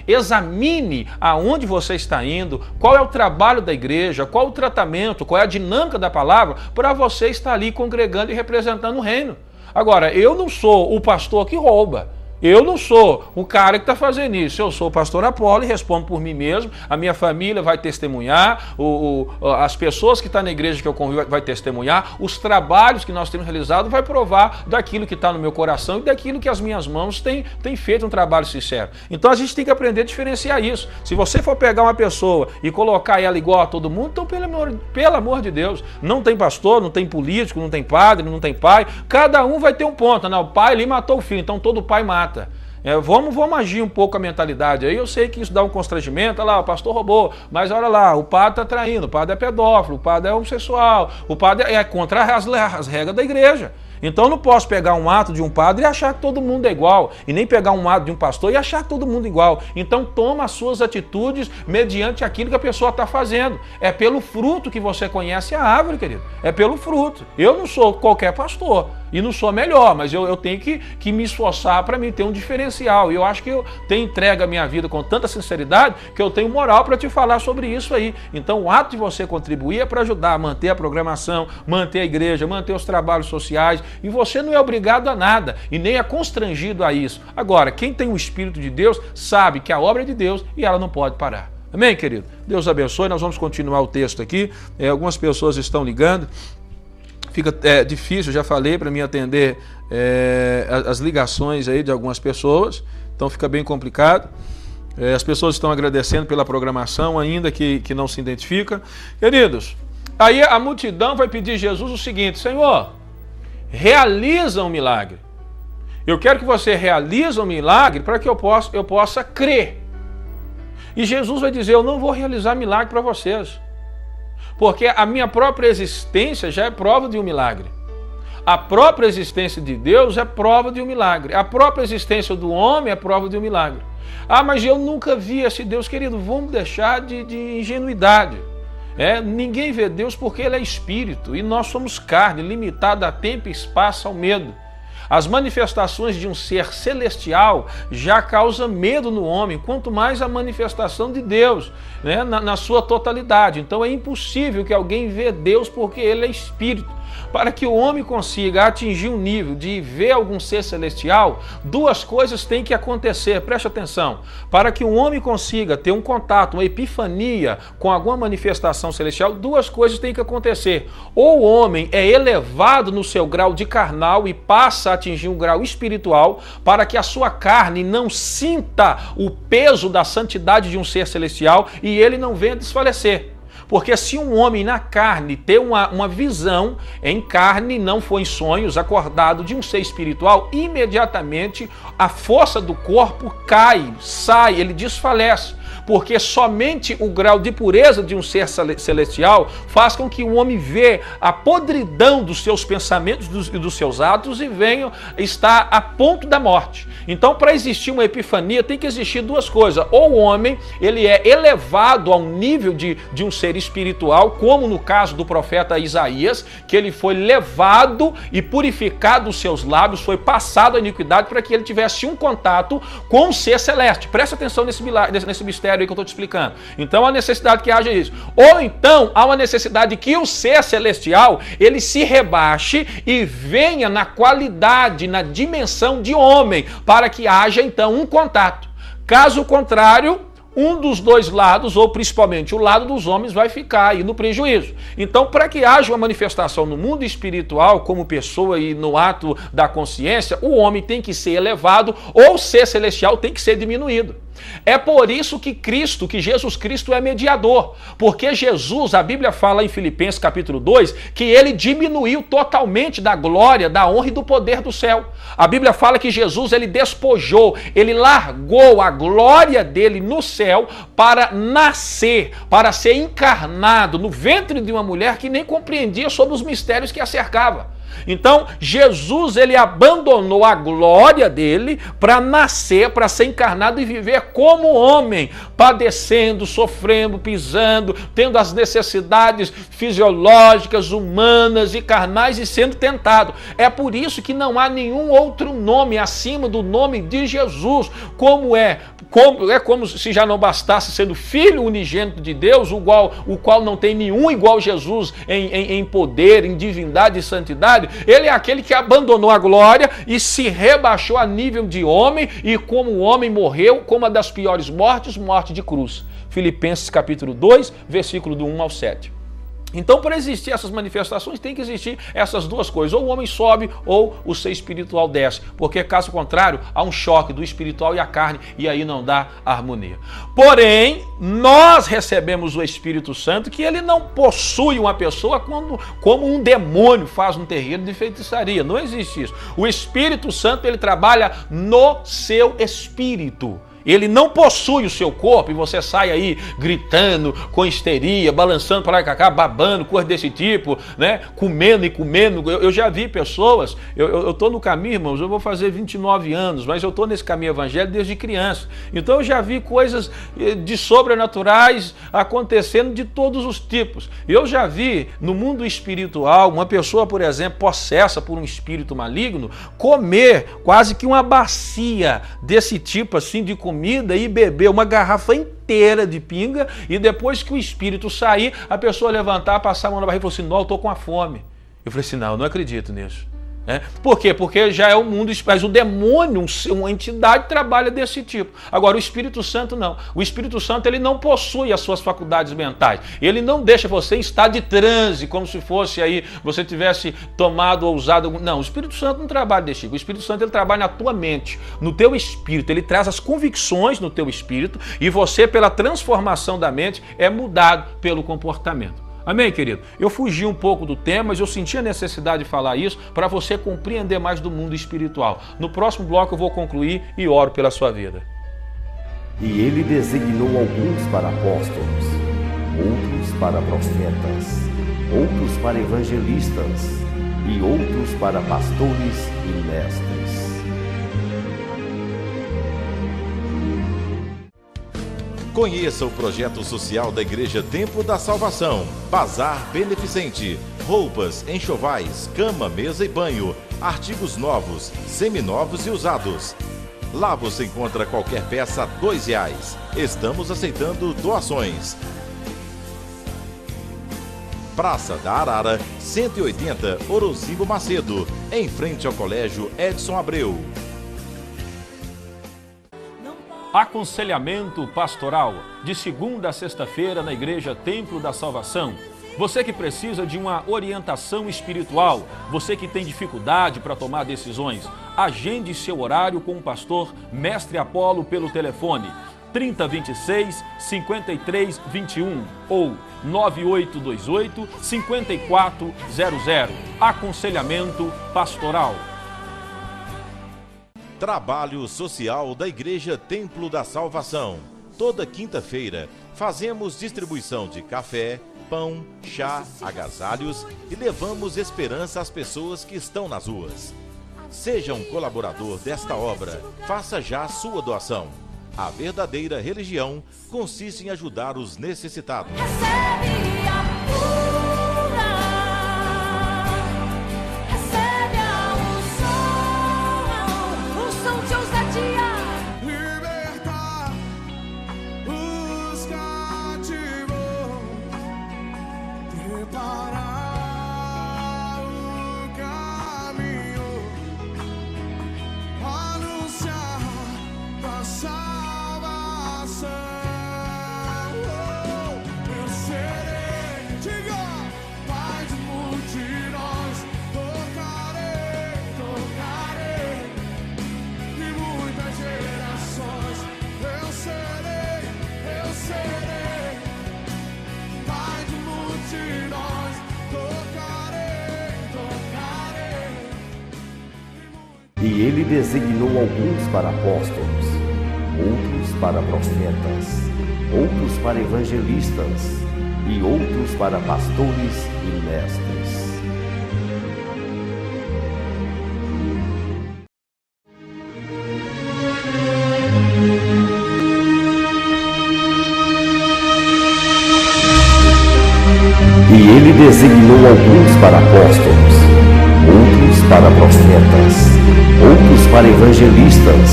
examine aonde você está indo, qual é o trabalho da igreja, qual o tratamento, qual é a dinâmica da palavra, para você estar ali congregando e representando o reino. Agora, eu não sou o pastor que rouba. Eu não sou o cara que está fazendo isso. Eu sou o pastor Apolo e respondo por mim mesmo. A minha família vai testemunhar, as pessoas que estão na igreja que eu convivo vai testemunhar, os trabalhos que nós temos realizado vai provar daquilo que está no meu coração e daquilo que as minhas mãos têm feito um trabalho sincero. Então a gente tem que aprender a diferenciar isso. Se você for pegar uma pessoa e colocar ela igual a todo mundo, então pelo amor de Deus, não tem pastor, não tem político, não tem padre, não tem pai, cada um vai ter um ponto. Não, o pai ali matou o filho, então todo pai mata. Vamos agir um pouco a mentalidade aí. Eu sei que isso dá um constrangimento. Olha lá, o pastor roubou, mas olha lá, o padre está traindo, o padre é pedófilo, o padre é homossexual, o padre é contra as regras da igreja. Então eu não posso pegar um ato de um padre e achar que todo mundo é igual, e nem pegar um ato de um pastor e achar que todo mundo é igual. Então toma as suas atitudes mediante aquilo que a pessoa está fazendo. É pelo fruto que você conhece a árvore, querido. É pelo fruto. Eu não sou qualquer pastor e não sou melhor, mas eu tenho que me esforçar para mim ter um diferencial. E eu acho que eu tenho entregue a minha vida com tanta sinceridade que eu tenho moral para te falar sobre isso aí. Então o ato de você contribuir é para ajudar a manter a programação, manter a igreja, manter os trabalhos sociais. E você não é obrigado a nada e nem é constrangido a isso. Agora, quem tem o Espírito de Deus sabe que a obra é de Deus e ela não pode parar. Amém, querido? Deus abençoe. Nós vamos continuar o texto aqui. Algumas pessoas estão ligando. Fica difícil, já falei, para mim atender as ligações aí de algumas pessoas. Então fica bem complicado. As pessoas estão agradecendo pela programação, ainda que não se identifica. Queridos, aí a multidão vai pedir a Jesus o seguinte: Senhor, realiza um milagre. Eu quero que você realize um milagre para que eu possa crer. E Jesus vai dizer: eu não vou realizar milagre para vocês, porque a minha própria existência já é prova de um milagre. A própria existência de Deus é prova de um milagre. A própria existência do homem é prova de um milagre. Ah, mas eu nunca vi esse Deus. Querido, vamos deixar de ingenuidade. Ninguém vê Deus porque Ele é espírito e nós somos carne, limitada a tempo, espaço, ao medo. As manifestações de um ser celestial já causam medo no homem, quanto mais a manifestação de Deus, na sua totalidade. Então é impossível que alguém vê Deus porque Ele é espírito. Para que o homem consiga atingir um nível de ver algum ser celestial, duas coisas têm que acontecer, preste atenção. Para que um homem consiga ter um contato, uma epifania com alguma manifestação celestial, duas coisas têm que acontecer. Ou o homem é elevado no seu grau de carnal e passa a atingir um grau espiritual, para que a sua carne não sinta o peso da santidade de um ser celestial e ele não venha desfalecer. Porque se um homem na carne ter uma visão em carne, não foi em sonhos, acordado de um ser espiritual, imediatamente a força do corpo cai, sai, ele desfalece. Porque somente o grau de pureza de um ser celestial faz com que o homem vê a podridão dos seus pensamentos e dos seus atos e venha estar a ponto da morte. Então, para existir uma epifania, tem que existir duas coisas. Ou o homem ele é elevado a um nível de um ser espiritual, como no caso do profeta Isaías, que ele foi levado e purificado os seus lábios, foi passado a iniquidade para que ele tivesse um contato com o ser celeste. Presta atenção nesse mistério aí que eu estou te explicando. Então, a necessidade que haja isso. Ou então, há uma necessidade que o ser celestial, ele se rebaixe e venha na qualidade, na dimensão de homem, para que haja, então, um contato. Caso contrário, um dos dois lados, ou principalmente o lado dos homens, vai ficar aí no prejuízo. Então, para que haja uma manifestação no mundo espiritual, como pessoa e no ato da consciência, o homem tem que ser elevado, ou o ser celestial tem que ser diminuído. É por isso que Jesus Cristo é mediador, porque Jesus, a Bíblia fala em Filipenses capítulo 2, que ele diminuiu totalmente da glória, da honra e do poder do céu. A Bíblia fala que Jesus, ele despojou, ele largou a glória dele no céu para nascer, para ser encarnado no ventre de uma mulher que nem compreendia sobre os mistérios que a cercava. Então, Jesus, ele abandonou a glória dele para nascer, para ser encarnado e viver como homem, padecendo, sofrendo, pisando, tendo as necessidades fisiológicas, humanas e carnais e sendo tentado. É por isso que não há nenhum outro nome acima do nome de Jesus, como se já não bastasse sendo Filho unigênito de Deus, o qual não tem nenhum igual Jesus em poder, em divindade e santidade. eternidade. Ele é aquele que abandonou a glória e se rebaixou a nível de homem, e como homem morreu, como uma das piores mortes, morte de cruz. Filipenses capítulo 2, versículo do 1 ao 7. Então, para existir essas manifestações, tem que existir essas duas coisas. Ou o homem sobe, ou o ser espiritual desce. Porque, caso contrário, há um choque do espiritual e a carne, e aí não dá harmonia. Porém, nós recebemos o Espírito Santo, que ele não possui uma pessoa como um demônio faz um terreiro de feitiçaria. Não existe isso. O Espírito Santo, ele trabalha no seu espírito. Ele não possui o seu corpo e você sai aí gritando, com histeria, balançando para lá e pra cá, babando, coisa desse tipo, né? Comendo e comendo. Eu já vi pessoas, eu tô no caminho, irmãos, eu vou fazer 29 anos, mas eu tô nesse caminho evangélico desde criança. Então eu já vi coisas de sobrenaturais acontecendo de todos os tipos. Eu já vi no mundo espiritual uma pessoa, por exemplo, possessa por um espírito maligno, comer quase que uma bacia desse tipo assim de comida e beber uma garrafa inteira de pinga, e depois que o espírito sair, a pessoa levantar, passar a mão na barriga e falar assim: não, eu estou com a fome. Eu falei assim: não, eu não acredito nisso. Por quê? Porque já é o mundo, mas o demônio, uma entidade, trabalha desse tipo. Agora, o Espírito Santo não. O Espírito Santo, ele não possui as suas faculdades mentais. Ele não deixa você em estado de transe, como se fosse aí, você tivesse tomado ou usado. Não, o Espírito Santo não trabalha desse tipo. O Espírito Santo, ele trabalha na tua mente, no teu espírito. Ele traz as convicções no teu espírito, e você, pela transformação da mente, é mudado pelo comportamento. Amém, querido? Eu fugi um pouco do tema, mas eu senti a necessidade de falar isso para você compreender mais do mundo espiritual. No próximo bloco eu vou concluir e oro pela sua vida. E ele designou alguns para apóstolos, outros para profetas, outros para evangelistas e outros para pastores e mestres. Conheça o projeto social da Igreja Templo da Salvação. Bazar Beneficente. Roupas, enxovais, cama, mesa e banho. Artigos novos, seminovos e usados. Lá você encontra qualquer peça a R$2. Estamos aceitando doações. Praça da Arara, 180, Orozimbo Macedo, em frente ao Colégio Edson Abreu. Aconselhamento pastoral, de segunda a sexta-feira na Igreja Templo da Salvação. Você que precisa de uma orientação espiritual, você que tem dificuldade para tomar decisões, agende seu horário com o pastor Mestre Apolo pelo telefone 3026-5321 ou 9828-5400. Aconselhamento pastoral. Trabalho social da Igreja Templo da Salvação. Toda quinta-feira fazemos distribuição de café, pão, chá, agasalhos e levamos esperança às pessoas que estão nas ruas. Seja um colaborador desta obra, faça já a sua doação. A verdadeira religião consiste em ajudar os necessitados. Recebe a cura, recebe a unção de ousadia. Libertar os cativos, preparar o caminho, anunciar a salvação. Eu serei, diga, Pai de multidões, tocarei, e muitas gerações. Eu serei, Pai de multidões, tocarei. E ele designou alguns para apóstolos, outros para profetas, outros para evangelistas e outros para pastores e mestres. E ele designou alguns para apóstolos, outros para profetas, outros para evangelistas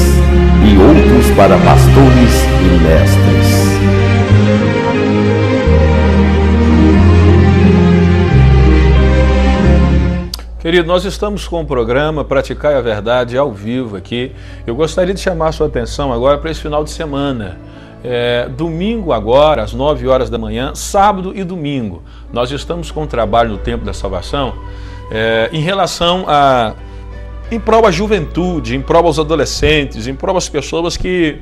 e outros para pastores e mestres. Querido, nós estamos com o programa Praticar a Verdade ao vivo aqui. Eu gostaria de chamar a sua atenção agora para esse final de semana. Domingo agora, às 9 horas da manhã, sábado e domingo. Nós estamos com um trabalho no Templo da Salvação em relação a... em prol à juventude, em prol aos adolescentes, em prol às pessoas que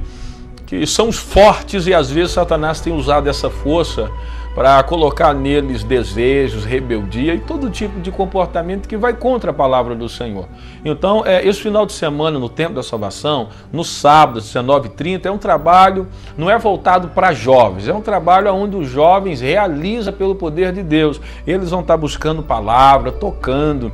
são os fortes e às vezes Satanás tem usado essa força para colocar neles desejos, rebeldia e todo tipo de comportamento que vai contra a palavra do Senhor. Então, esse final de semana no Templo da Salvação, no sábado, às 19h30, é um trabalho, não é voltado para jovens, é um trabalho onde os jovens realizam pelo poder de Deus. Eles vão estar buscando palavra, tocando,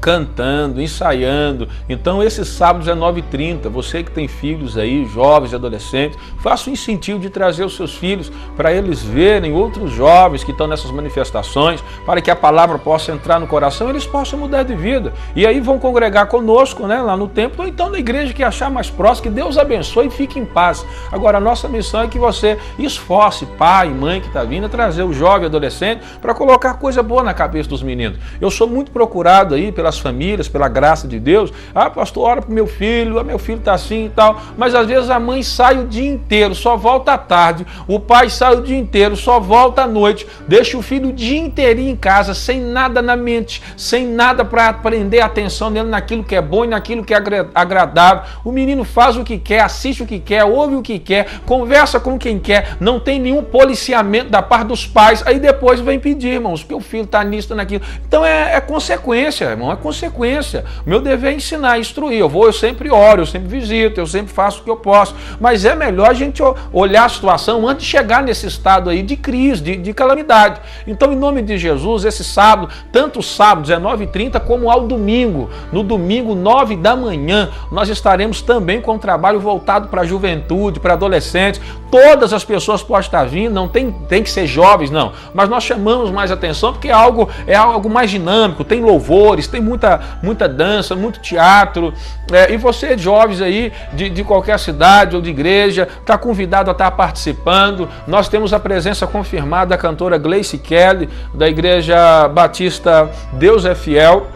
cantando, ensaiando. Então esse sábado 19h30, você que tem filhos aí, jovens e adolescentes, faça o incentivo de trazer os seus filhos para eles verem outros jovens que estão nessas manifestações, para que a palavra possa entrar no coração, eles possam mudar de vida. E aí vão congregar conosco, né, lá no templo, ou então na igreja que achar mais próximo. Que Deus abençoe e fique em paz. Agora a nossa missão é que você esforce, pai e mãe que está vindo, a trazer o jovem e adolescente para colocar coisa boa na cabeça dos meninos. Eu sou muito procurado aí pelas famílias, pela graça de Deus. Pastor, ora para meu filho está assim e tal, mas às vezes a mãe sai o dia inteiro, só volta à tarde, o pai sai o dia inteiro, só volta à noite, deixa o filho o dia inteirinho em casa, sem nada na mente, sem nada para prender a atenção dele naquilo que é bom e naquilo que é agradável. O menino faz o que quer, assiste o que quer, ouve o que quer, conversa com quem quer, não tem nenhum policiamento da parte dos pais, aí depois vem pedir, irmãos, que o filho está nisso, está naquilo. Então é consequência, irmão, é consequência. Meu dever é ensinar, instruir. Eu sempre oro, eu sempre visito, eu sempre faço o que eu posso. Mas é melhor a gente olhar a situação antes de chegar nesse estado aí de crise, de calamidade. Então, em nome de Jesus, esse sábado, tanto o sábado, 19h30, como ao domingo. No domingo, 9 da manhã, nós estaremos também com um trabalho voltado para a juventude, para adolescentes. Todas as pessoas podem estar vindo, não tem que ser jovens, não. Mas nós chamamos mais atenção porque é algo mais dinâmico, tem louvores, tem muita dança, muito teatro. E você, jovens aí, de qualquer cidade ou de igreja, está convidado a estar participando. Nós temos a presença confirmada da cantora Gleice Kelly, da Igreja Batista Deus é Fiel.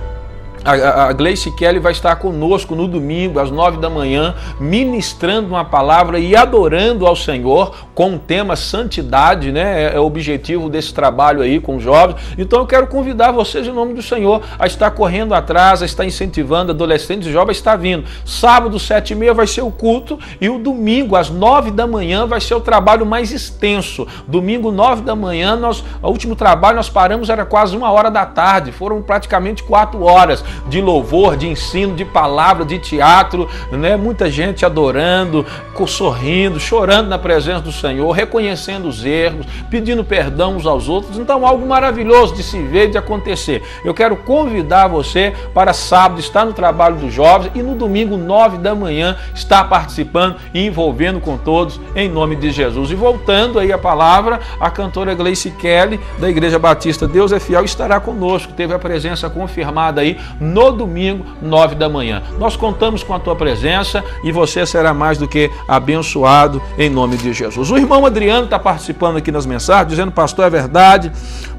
A Gleice Kelly vai estar conosco no domingo, às 9 da manhã, ministrando uma palavra e adorando ao Senhor com o tema santidade, né? É o objetivo desse trabalho aí com os jovens. Então eu quero convidar vocês, em nome do Senhor, a estar correndo atrás, a estar incentivando adolescentes e jovens a estar vindo. Sábado, 7h30, vai ser o culto e o domingo, às 9 da manhã, vai ser o trabalho mais extenso. Domingo, 9 da manhã, o último trabalho nós paramos, era quase 1h da tarde, foram praticamente 4 horas. De louvor, de ensino, de palavra, de teatro, né? Muita gente adorando, sorrindo, chorando na presença do Senhor, reconhecendo os erros, pedindo perdão uns aos outros. Então, algo maravilhoso de se ver e de acontecer. Eu quero convidar você para sábado estar no trabalho dos jovens e no domingo, 9 da manhã, estar participando e envolvendo com todos em nome de Jesus. E voltando aí a palavra, a cantora Gleice Kelly, da Igreja Batista Deus é Fiel, estará conosco. Teve a presença confirmada aí no domingo, 9 da manhã. Nós contamos com a tua presença e você será mais do que abençoado em nome de Jesus. O irmão Adriano está participando aqui nas mensagens, dizendo: pastor, é verdade,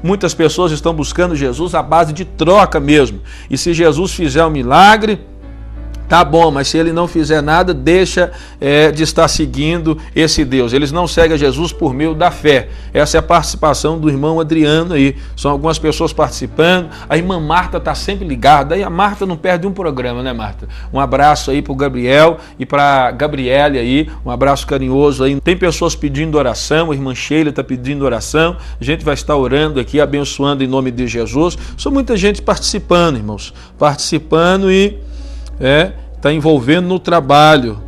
muitas pessoas estão buscando Jesus à base de troca mesmo. E se Jesus fizer um milagre, tá bom, mas se ele não fizer nada, deixa de estar seguindo esse Deus. Eles não seguem a Jesus por meio da fé. Essa é a participação do irmão Adriano aí. São algumas pessoas participando. A irmã Marta está sempre ligada. Aí a Marta não perde um programa, né, Marta? Um abraço aí para o Gabriel e para a Gabriele aí. Um abraço carinhoso aí. Tem pessoas pedindo oração. A irmã Sheila está pedindo oração. A gente vai estar orando aqui, abençoando em nome de Jesus. São muita gente participando, irmãos. Participando e... está envolvendo no trabalho.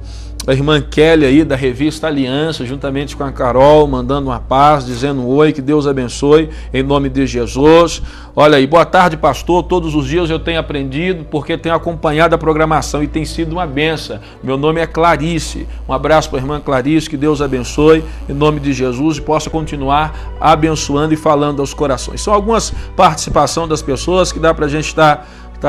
A irmã Kelly aí da revista Aliança, juntamente com a Carol, mandando uma paz, dizendo oi, que Deus abençoe, em nome de Jesus. Olha aí, boa tarde, pastor. Todos os dias eu tenho aprendido, porque tenho acompanhado a programação e tem sido uma benção. Meu nome é Clarice. Um abraço para a irmã Clarice, que Deus abençoe, em nome de Jesus, e possa continuar abençoando e falando aos corações. São algumas participações das pessoas que dá para a gente estar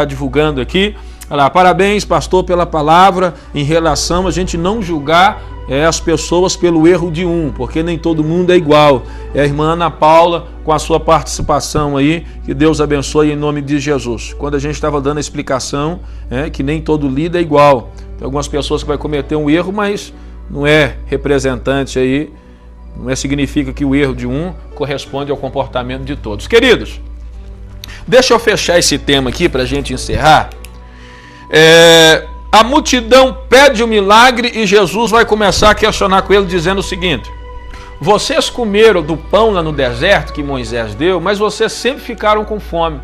divulgando aqui. Olha lá, parabéns, pastor, pela palavra em relação a gente não julgar as pessoas pelo erro de um, porque nem todo mundo é igual. É a irmã Ana Paula com a sua participação aí, que Deus abençoe em nome de Jesus. Quando a gente estava dando a explicação, que nem todo líder é igual. Tem algumas pessoas que vai cometer um erro, mas não é representante aí, não significa que o erro de um corresponde ao comportamento de todos. Queridos, deixa eu fechar esse tema aqui para a gente encerrar. A multidão pede o milagre e Jesus vai começar a questionar com ele, dizendo o seguinte: vocês comeram do pão lá no deserto que Moisés deu, mas vocês sempre ficaram com fome.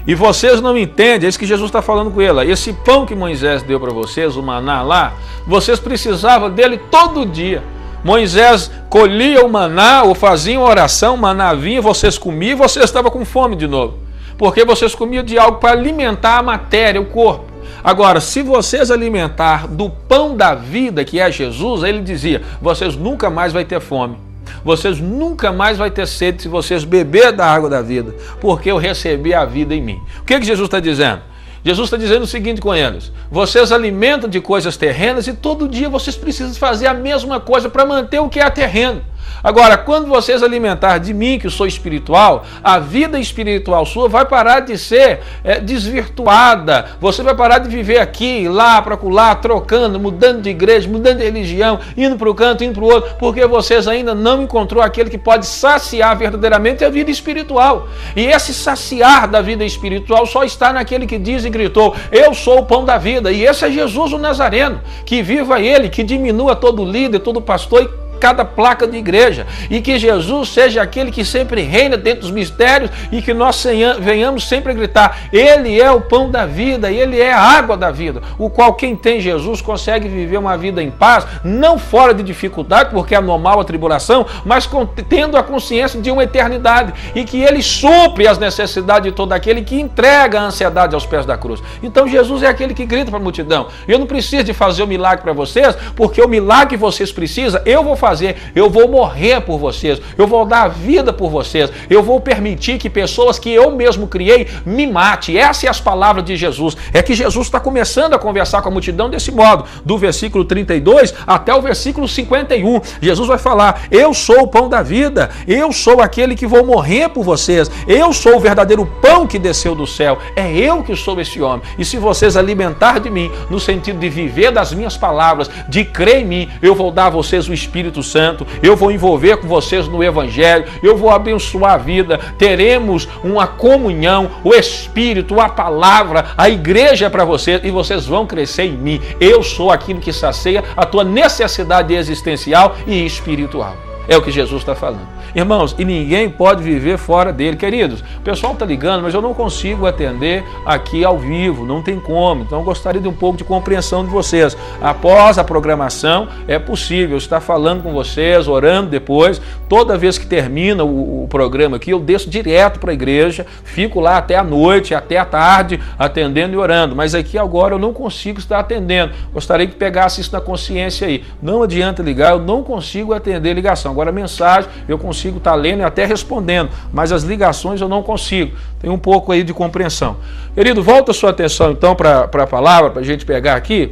E vocês não entendem, é isso que Jesus está falando com ele. Esse pão que Moisés deu para vocês, o maná lá, vocês precisavam dele todo dia. Moisés colhia o maná, ou fazia uma oração, o maná vinha, vocês comiam e vocês estavam com fome de novo. Porque vocês comiam de algo para alimentar a matéria, o corpo. Agora, se vocês alimentar do pão da vida, que é Jesus, ele dizia, vocês nunca mais vão ter fome. Vocês nunca mais vão ter sede se vocês beber da água da vida, porque eu recebi a vida em mim. O que Jesus está dizendo? Jesus está dizendo o seguinte com eles: vocês alimentam de coisas terrenas e todo dia vocês precisam fazer a mesma coisa para manter o que é terreno. Agora, quando vocês alimentar de mim, que sou espiritual, a vida espiritual sua vai parar de ser desvirtuada. Você vai parar de viver aqui, lá, para lá, trocando, mudando de igreja, mudando de religião, indo para o canto, indo para o outro, porque vocês ainda não encontrou aquele que pode saciar verdadeiramente a vida espiritual. E esse saciar da vida espiritual só está naquele que diz e gritou, eu sou o pão da vida. E esse é Jesus o Nazareno. Que viva ele, que diminua todo líder, todo pastor e cada placa de igreja, e que Jesus seja aquele que sempre reina dentro dos mistérios e que nós venhamos sempre a gritar, ele é o pão da vida, ele é a água da vida, o qual quem tem Jesus consegue viver uma vida em paz, não fora de dificuldade, porque é normal a tribulação, mas tendo a consciência de uma eternidade, e que ele supre as necessidades de todo aquele que entrega a ansiedade aos pés da cruz. Então Jesus é aquele que grita para a multidão, eu não preciso de fazer o milagre para vocês, porque o milagre que vocês precisam, eu vou fazer, eu vou morrer por vocês, eu vou dar a vida por vocês, eu vou permitir que pessoas que eu mesmo criei me matem. Essas são as palavras de Jesus. É que Jesus está começando a conversar com a multidão desse modo, do versículo 32 até o versículo 51. Jesus vai falar, eu sou o pão da vida, eu sou aquele que vou morrer por vocês, eu sou o verdadeiro pão que desceu do céu, é eu que sou esse homem. E se vocês alimentar de mim, no sentido de viver das minhas palavras, de crer em mim, eu vou dar a vocês o Espírito Santo, eu vou envolver com vocês no Evangelho, eu vou abençoar a vida, teremos uma comunhão, o Espírito, a palavra, a igreja é para vocês e vocês vão crescer em mim. Eu sou aquilo que sacia a tua necessidade existencial e espiritual. É o que Jesus está falando. Irmãos, e ninguém pode viver fora dele. Queridos, o pessoal está ligando, mas eu não consigo atender aqui ao vivo, não tem como. Então eu gostaria de um pouco de compreensão de vocês. Após a programação, é possível estar falando com vocês, orando depois. Toda vez que termina o programa aqui, eu desço direto para a igreja, fico lá até a noite, até a tarde, atendendo e orando. Mas aqui agora eu não consigo estar atendendo. Gostaria que pegasse isso na consciência aí. Não adianta ligar, eu não consigo atender ligação. Agora a mensagem eu consigo estar lendo e até respondendo, mas as ligações eu não consigo. Tem um pouco aí de compreensão. Querido, volta a sua atenção então para a palavra, para a gente pegar aqui.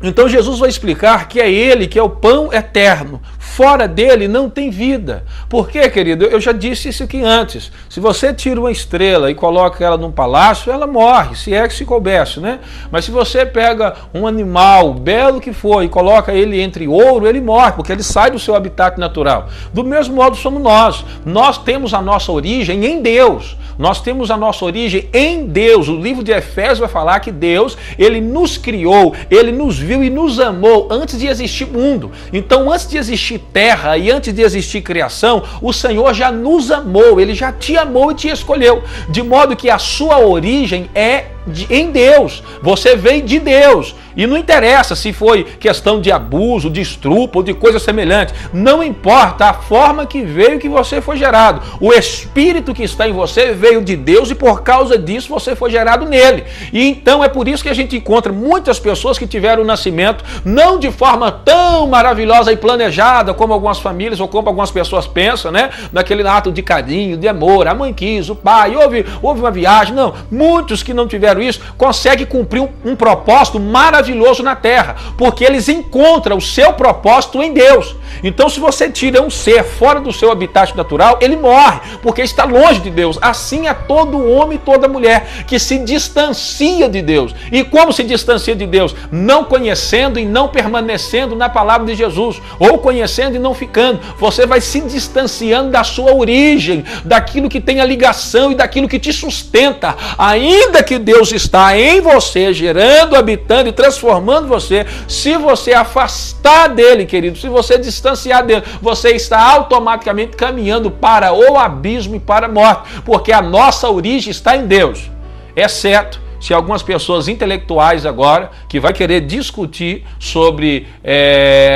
Então Jesus vai explicar que é ele que é o pão eterno. Fora dele não tem vida. Por quê, querido? Eu já disse isso aqui antes. Se você tira uma estrela e coloca ela num palácio, ela morre, se é que se coubesse, né? Mas se você pega um animal, belo que for, e coloca ele entre ouro, ele morre, porque ele sai do seu habitat natural. Do mesmo modo somos nós. Nós temos a nossa origem em Deus. Nós temos a nossa origem em Deus. O livro de Efésios vai falar que Deus, ele nos criou, ele nos viu e nos amou antes de existir mundo. Então, antes de existir terra e antes de existir criação, o Senhor já nos amou, ele já te amou e te escolheu, de modo que a sua origem é em Deus, você veio de Deus, e não interessa se foi questão de abuso, de estupro ou de coisa semelhante, não importa a forma que veio que você foi gerado, o Espírito que está em você veio de Deus e por causa disso você foi gerado nele. E então é por isso que a gente encontra muitas pessoas que tiveram o nascimento não de forma tão maravilhosa e planejada como algumas famílias ou como algumas pessoas pensam, né? Naquele ato de carinho, de amor, a mãe quis, o pai, houve uma viagem, não, muitos que não tiveram fizeram isso conseguem cumprir um propósito maravilhoso na terra, porque eles encontram o seu propósito em Deus. Então, se você tira um ser fora do seu habitat natural, ele morre, porque está longe de Deus. Assim é todo homem e toda mulher que se distancia de Deus. E como se distancia de Deus? Não conhecendo e não permanecendo na palavra de Jesus, ou conhecendo e não ficando. Você vai se distanciando da sua origem, daquilo que tem a ligação e daquilo que te sustenta. Ainda que Deus está em você, gerando, habitando e transformando você, se você afastar dele, querido, se você distanciar dele, você está automaticamente caminhando para o abismo e para a morte, porque a nossa origem está em Deus, exceto se algumas pessoas intelectuais agora, que vai querer discutir sobre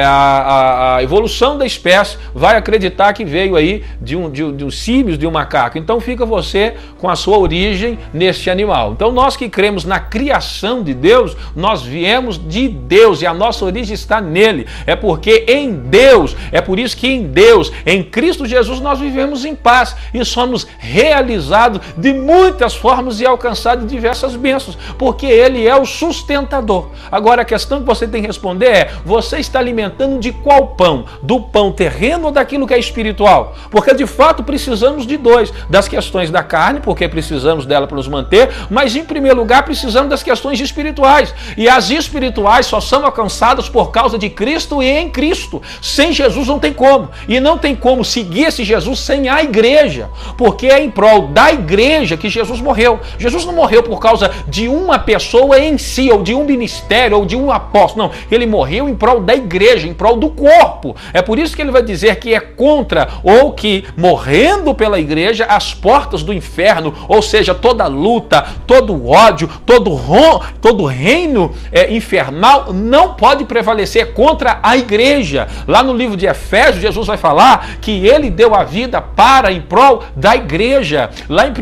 a evolução da espécie, vai acreditar que veio aí de um símios, de um macaco. Então fica você com a sua origem neste animal. Então nós que cremos na criação de Deus, nós viemos de Deus e a nossa origem está nele. É porque em Deus, é por isso que em Deus, em Cristo Jesus, nós vivemos em paz e somos realizados de muitas formas e alcançados diversas bênçãos, porque ele é o sustentador. Agora a questão que você tem que responder é: você está alimentando de qual pão? Do pão terreno ou daquilo que é espiritual? Porque de fato precisamos de dois, das questões da carne, porque precisamos dela para nos manter, mas em primeiro lugar precisamos das questões espirituais, e as espirituais só são alcançadas por causa de Cristo e em Cristo. Sem Jesus não tem como, e não tem como seguir esse Jesus sem a igreja, porque é em prol da igreja que Jesus morreu. Jesus não morreu por causa de uma pessoa em si, ou de um ministério, ou de um apóstolo. Não, ele morreu em prol da igreja, em prol do corpo. É por isso que ele vai dizer que é contra, ou que morrendo pela igreja, as portas do inferno, ou seja, toda luta, todo ódio, todo reino infernal não pode prevalecer contra a igreja. Lá no livro de Efésios, Jesus vai falar que ele deu a vida em prol da igreja. Lá em 1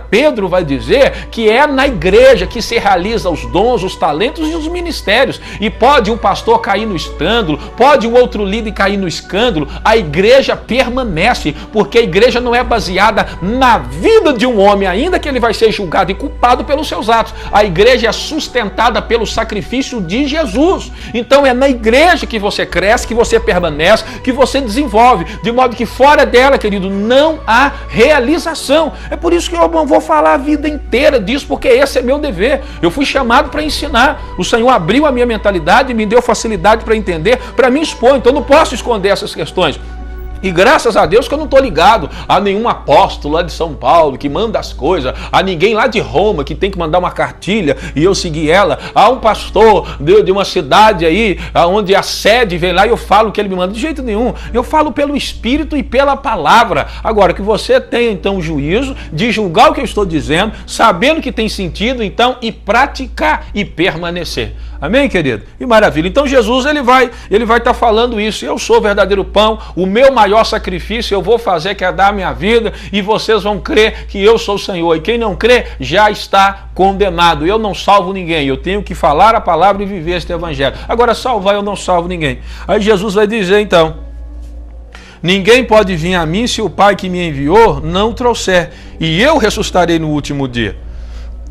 Pedro vai dizer que é na igreja que se realiza os dons, os talentos e os ministérios. E pode um pastor cair no escândalo, pode um outro líder cair no escândalo, a igreja permanece, porque a igreja não é baseada na vida de um homem, ainda que ele vai ser julgado e culpado pelos seus atos. A igreja é sustentada pelo sacrifício de Jesus. Então é na igreja que você cresce, que você permanece, que você desenvolve, de modo que fora dela, querido, não há realização. É por isso que eu não vou falar a vida inteira disso, porque esse é meu dever. Eu fui chamado para ensinar. O Senhor abriu a minha mentalidade e me deu facilidade para entender, para me expor. Então eu não posso esconder essas questões. E graças a Deus que eu não estou ligado a nenhum apóstolo lá de São Paulo que manda as coisas, a ninguém lá de Roma que tem que mandar uma cartilha e eu seguir ela, a um pastor de uma cidade aí, onde a sede vem lá e eu falo o que ele me manda. De jeito nenhum. Eu falo pelo Espírito e pela palavra. Agora, que você tenha então o juízo de julgar o que eu estou dizendo, sabendo que tem sentido, então, e praticar e permanecer. Amém, querido? E maravilha. Então Jesus ele vai estar falando isso. Eu sou o verdadeiro pão, o meu maior sacrifício eu vou fazer, que é dar a minha vida, e vocês vão crer que eu sou o Senhor. E quem não crê já está condenado. Eu não salvo ninguém. Eu tenho que falar a palavra e viver este evangelho. Agora, salvar eu não salvo ninguém. Aí Jesus vai dizer então: ninguém pode vir a mim se o Pai que me enviou não trouxer, e eu ressuscitarei no último dia.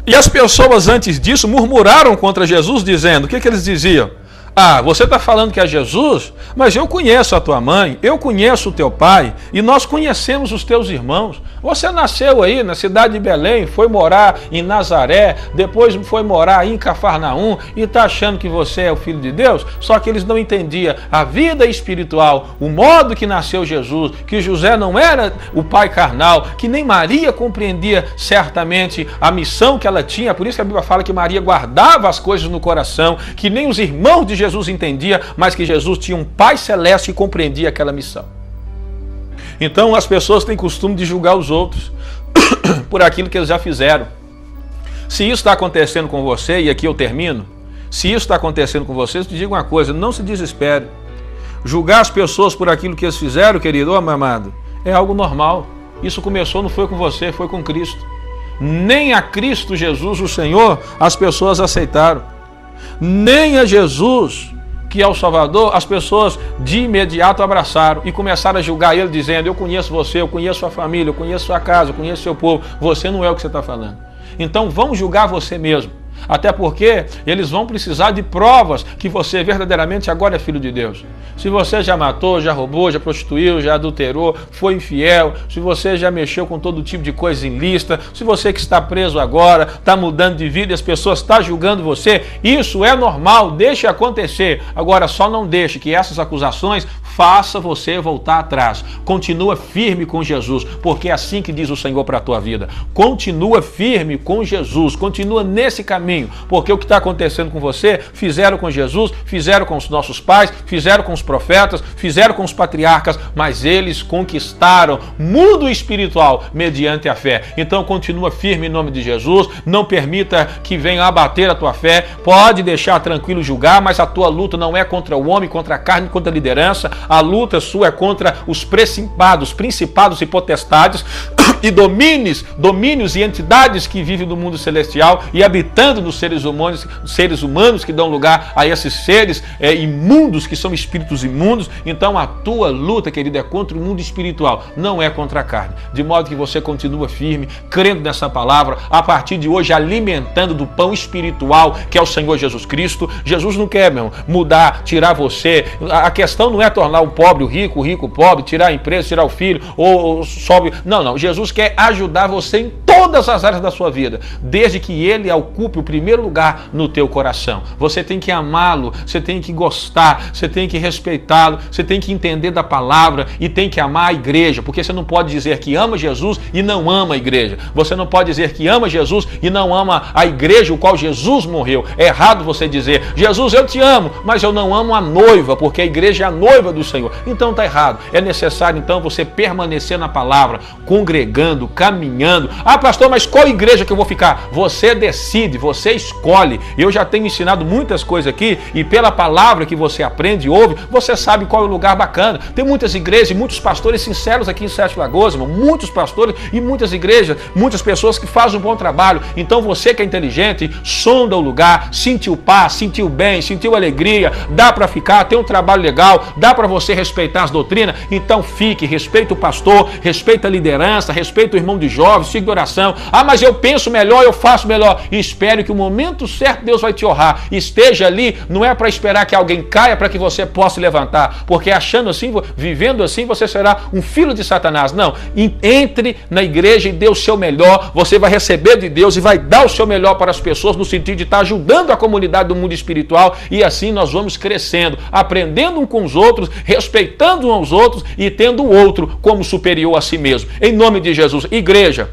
E as pessoas antes disso murmuraram contra Jesus, dizendo, o que eles diziam? Ah, você está falando que é Jesus? Mas eu conheço a tua mãe, eu conheço o teu pai, e nós conhecemos os teus irmãos. Você nasceu aí na cidade de Belém, foi morar em Nazaré, depois foi morar aí em Cafarnaum, e está achando que você é o Filho de Deus? Só que eles não entendiam a vida espiritual, o modo que nasceu Jesus, que José não era o pai carnal, que nem Maria compreendia certamente a missão que ela tinha. Por isso que a Bíblia fala que Maria guardava as coisas no coração, que nem os irmãos de Jesus entendia, mas que Jesus tinha um Pai Celeste que compreendia aquela missão. Então as pessoas têm costume de julgar os outros por aquilo que eles já fizeram. Se isso está acontecendo com você, e aqui eu termino, se isso está acontecendo com você, eu te digo uma coisa, não se desespere. Julgar as pessoas por aquilo que eles fizeram, querido, meu amado, é algo normal. Isso começou, não foi com você, foi com Cristo. Nem a Cristo Jesus, o Senhor, as pessoas aceitaram. Nem a Jesus, que é o Salvador, as pessoas de imediato abraçaram e começaram a julgar ele, dizendo, eu conheço você, eu conheço sua família, eu conheço sua casa, eu conheço seu povo, você não é o que você está falando. Então vão julgar você mesmo. Até porque eles vão precisar de provas que você verdadeiramente agora é filho de Deus. Se você já matou, já roubou, já prostituiu, já adulterou, foi infiel, se você já mexeu com todo tipo de coisa ilícita, se você que está preso agora, está mudando de vida e as pessoas estão julgando você, isso é normal, deixe acontecer. Agora, só não deixe que essas acusações faça você voltar atrás. Continua firme com Jesus, porque é assim que diz o Senhor para a tua vida. Continua firme com Jesus, continua nesse caminho, porque o que está acontecendo com você, fizeram com Jesus, fizeram com os nossos pais, fizeram com os profetas, fizeram com os patriarcas, mas eles conquistaram mundo espiritual mediante a fé. Então continua firme em nome de Jesus, não permita que venha abater a tua fé, pode deixar tranquilo julgar, mas a tua luta não é contra o homem, contra a carne, contra a liderança, a luta sua é contra os principados e potestades e domínios e entidades que vivem no mundo celestial e habitando nos seres humanos que dão lugar a esses seres imundos, que são espíritos imundos. Então a tua luta, querida, é contra o mundo espiritual, não é contra a carne. De modo que você continua firme, crendo nessa palavra, a partir de hoje alimentando do pão espiritual que é o Senhor Jesus Cristo. Jesus não quer, meu, mudar, tirar você. A questão não é tornar o pobre o rico o pobre, tirar a empresa, tirar o filho, ou sobe. Não. Jesus quer ajudar você em todas as áreas da sua vida, desde que ele ocupe o primeiro lugar no teu coração. Você tem que amá-lo, você tem que gostar, você tem que respeitá-lo, você tem que entender da palavra e tem que amar a igreja, porque você não pode dizer que ama Jesus e não ama a igreja. Você não pode dizer que ama Jesus e não ama a igreja, o qual Jesus morreu. É errado você dizer, Jesus, eu te amo, mas eu não amo a noiva, porque a igreja é a noiva do Senhor. Então está errado. É necessário então você permanecer na palavra, congregando, caminhando. Ah, pastor, mas qual igreja que eu vou ficar? Você decide, você escolhe. Eu já tenho ensinado muitas coisas aqui e pela palavra que você aprende e ouve, você sabe qual é o lugar bacana. Tem muitas igrejas e muitos pastores sinceros aqui em Sete Lagoas, irmão. Muitos pastores e muitas igrejas, muitas pessoas que fazem um bom trabalho. Então você que é inteligente, sonda o lugar, sentiu paz, sentiu bem, sentiu alegria, dá para ficar, tem um trabalho legal, dá para você respeitar as doutrinas, então fique, respeita o pastor, respeita a liderança, respeita o irmão de jovens, siga de oração. Ah, mas eu penso melhor, eu faço melhor. E espere que o momento certo Deus vai te honrar. Esteja ali, não é para esperar que alguém caia para que você possa levantar, porque achando assim, vivendo assim, você será um filho de Satanás. Não, entre na igreja e dê o seu melhor, você vai receber de Deus e vai dar o seu melhor para as pessoas, no sentido de estar ajudando a comunidade do mundo espiritual, e assim nós vamos crescendo, aprendendo um com os outros, respeitando uns aos outros e tendo o outro como superior a si mesmo. Em nome de Jesus, igreja,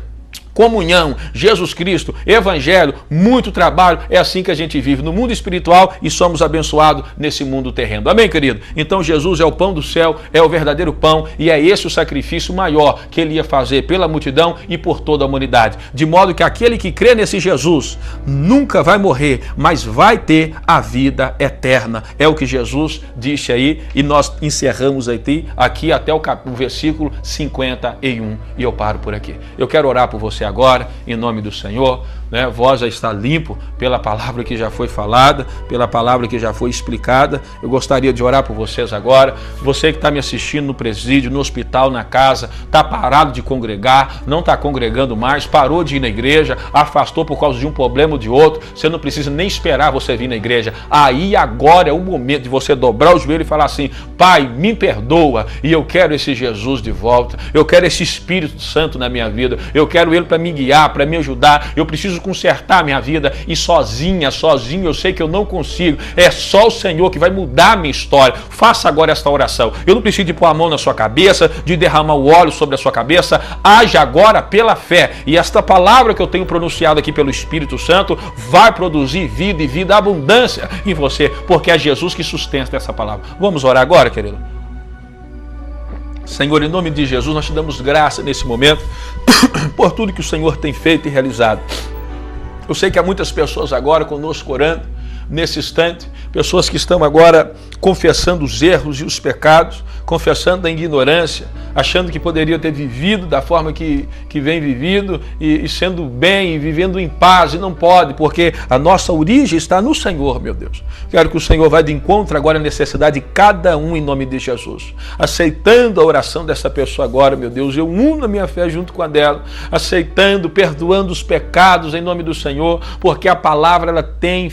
comunhão, Jesus Cristo, evangelho, muito trabalho, é assim que a gente vive no mundo espiritual e somos abençoados nesse mundo terreno. Amém, querido? Então Jesus é o pão do céu, é o verdadeiro pão e é esse o sacrifício maior que ele ia fazer pela multidão e por toda a humanidade. De modo que aquele que crê nesse Jesus nunca vai morrer, mas vai ter a vida eterna. É o que Jesus disse aí e nós encerramos aqui até o versículo 51 e eu paro por aqui. Eu quero orar por você agora, em nome do Senhor, né? Vós já está limpo pela palavra que já foi falada, pela palavra que já foi explicada. Eu gostaria de orar por vocês agora. Você que está me assistindo no presídio, no hospital, na casa, está parado de congregar, não está congregando mais, parou de ir na igreja, afastou por causa de um problema ou de outro, você não precisa nem esperar você vir na igreja. Aí agora é o momento de você dobrar o joelho e falar assim: Pai, me perdoa e eu quero esse Jesus de volta, eu quero esse Espírito Santo na minha vida, eu quero ele para me guiar, para me ajudar, eu preciso consertar a minha vida e sozinho eu sei que eu não consigo, é só o Senhor que vai mudar a minha história. Faça agora esta oração. Eu não preciso de pôr a mão na sua cabeça, de derramar o óleo sobre a sua cabeça. Age agora pela fé e esta palavra que eu tenho pronunciado aqui pelo Espírito Santo vai produzir vida e vida abundância em você, porque é Jesus que sustenta essa palavra. Vamos orar agora, querido? Senhor, em nome de Jesus, nós te damos graça nesse momento por tudo que o Senhor tem feito e realizado. Eu sei que há muitas pessoas agora conosco orando, nesse instante, pessoas que estão agora confessando os erros e os pecados, confessando a ignorância, achando que poderia ter vivido da forma que vem vivido e sendo bem e vivendo em paz, e não pode, porque a nossa origem está no Senhor, meu Deus. Quero que o Senhor vá de encontro agora à necessidade de cada um em nome de Jesus. Aceitando a oração dessa pessoa agora, meu Deus, eu uno a minha fé junto com a dela, aceitando, perdoando os pecados em nome do Senhor, porque a palavra ela tem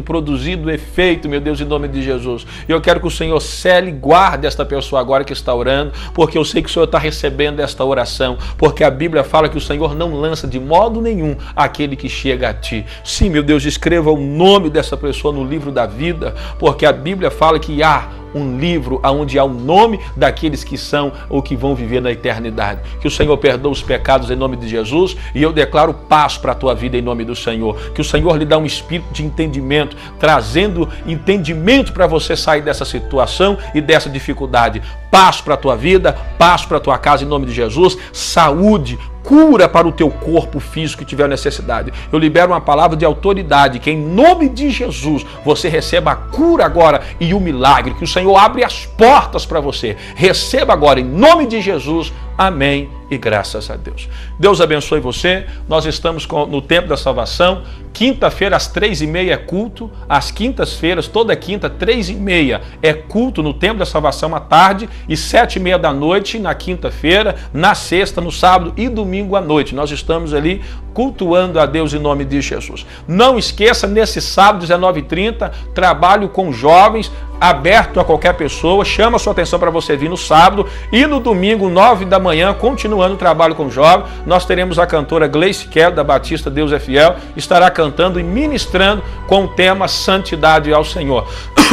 produzido efeito, meu Deus, em nome de Jesus. E eu quero que o Senhor cele e guarde esta pessoa agora que está orando, porque eu sei que o Senhor está recebendo esta oração, porque a Bíblia fala que o Senhor não lança de modo nenhum aquele que chega a ti. Sim, meu Deus, escreva o nome dessa pessoa no livro da vida, porque a Bíblia fala que há um livro onde há o nome daqueles que são ou que vão viver na eternidade. Que o Senhor perdoe os pecados em nome de Jesus, e eu declaro paz para a tua vida em nome do Senhor. Que o Senhor lhe dá um espírito de entendimento, trazendo entendimento para você sair dessa situação e dessa dificuldade. Paz para a tua vida, paz para a tua casa em nome de Jesus, saúde, cura para o teu corpo físico que tiver necessidade. Eu libero uma palavra de autoridade, que em nome de Jesus você receba a cura agora e o milagre, que o Senhor abre as portas para você. Receba agora em nome de Jesus. Amém e graças a Deus. Deus abençoe você. Nós estamos no Tempo da Salvação. Quinta-feira às 3h30 é culto. Às quintas-feiras, toda quinta, 3h30 é culto no Tempo da Salvação à tarde, e 7h30 da noite na quinta-feira, na sexta, no sábado e domingo à noite. Nós estamos ali cultuando a Deus em nome de Jesus. Não esqueça, nesse sábado, 19h30, trabalho com jovens, aberto a qualquer pessoa. Chama a sua atenção para você vir no sábado, e no domingo, 9 da manhã, continuando o trabalho com jovens, nós teremos a cantora Gleice Kelly, da Batista Deus é Fiel, estará cantando e ministrando com o tema Santidade ao Senhor.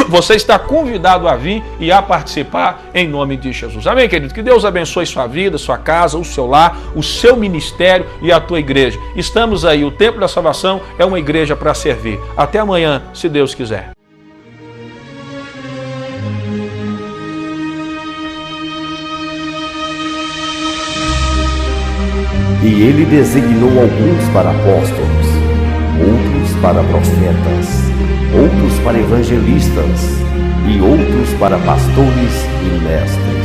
Você está convidado a vir e a participar em nome de Jesus. Amém, querido? Que Deus abençoe sua vida, sua casa, o seu lar, o seu ministério e a tua igreja. Estamos aí, o Templo da Salvação é uma igreja para servir. Até amanhã, se Deus quiser. E ele designou alguns para apóstolos, outros para profetas, outros para evangelistas e outros para pastores e mestres,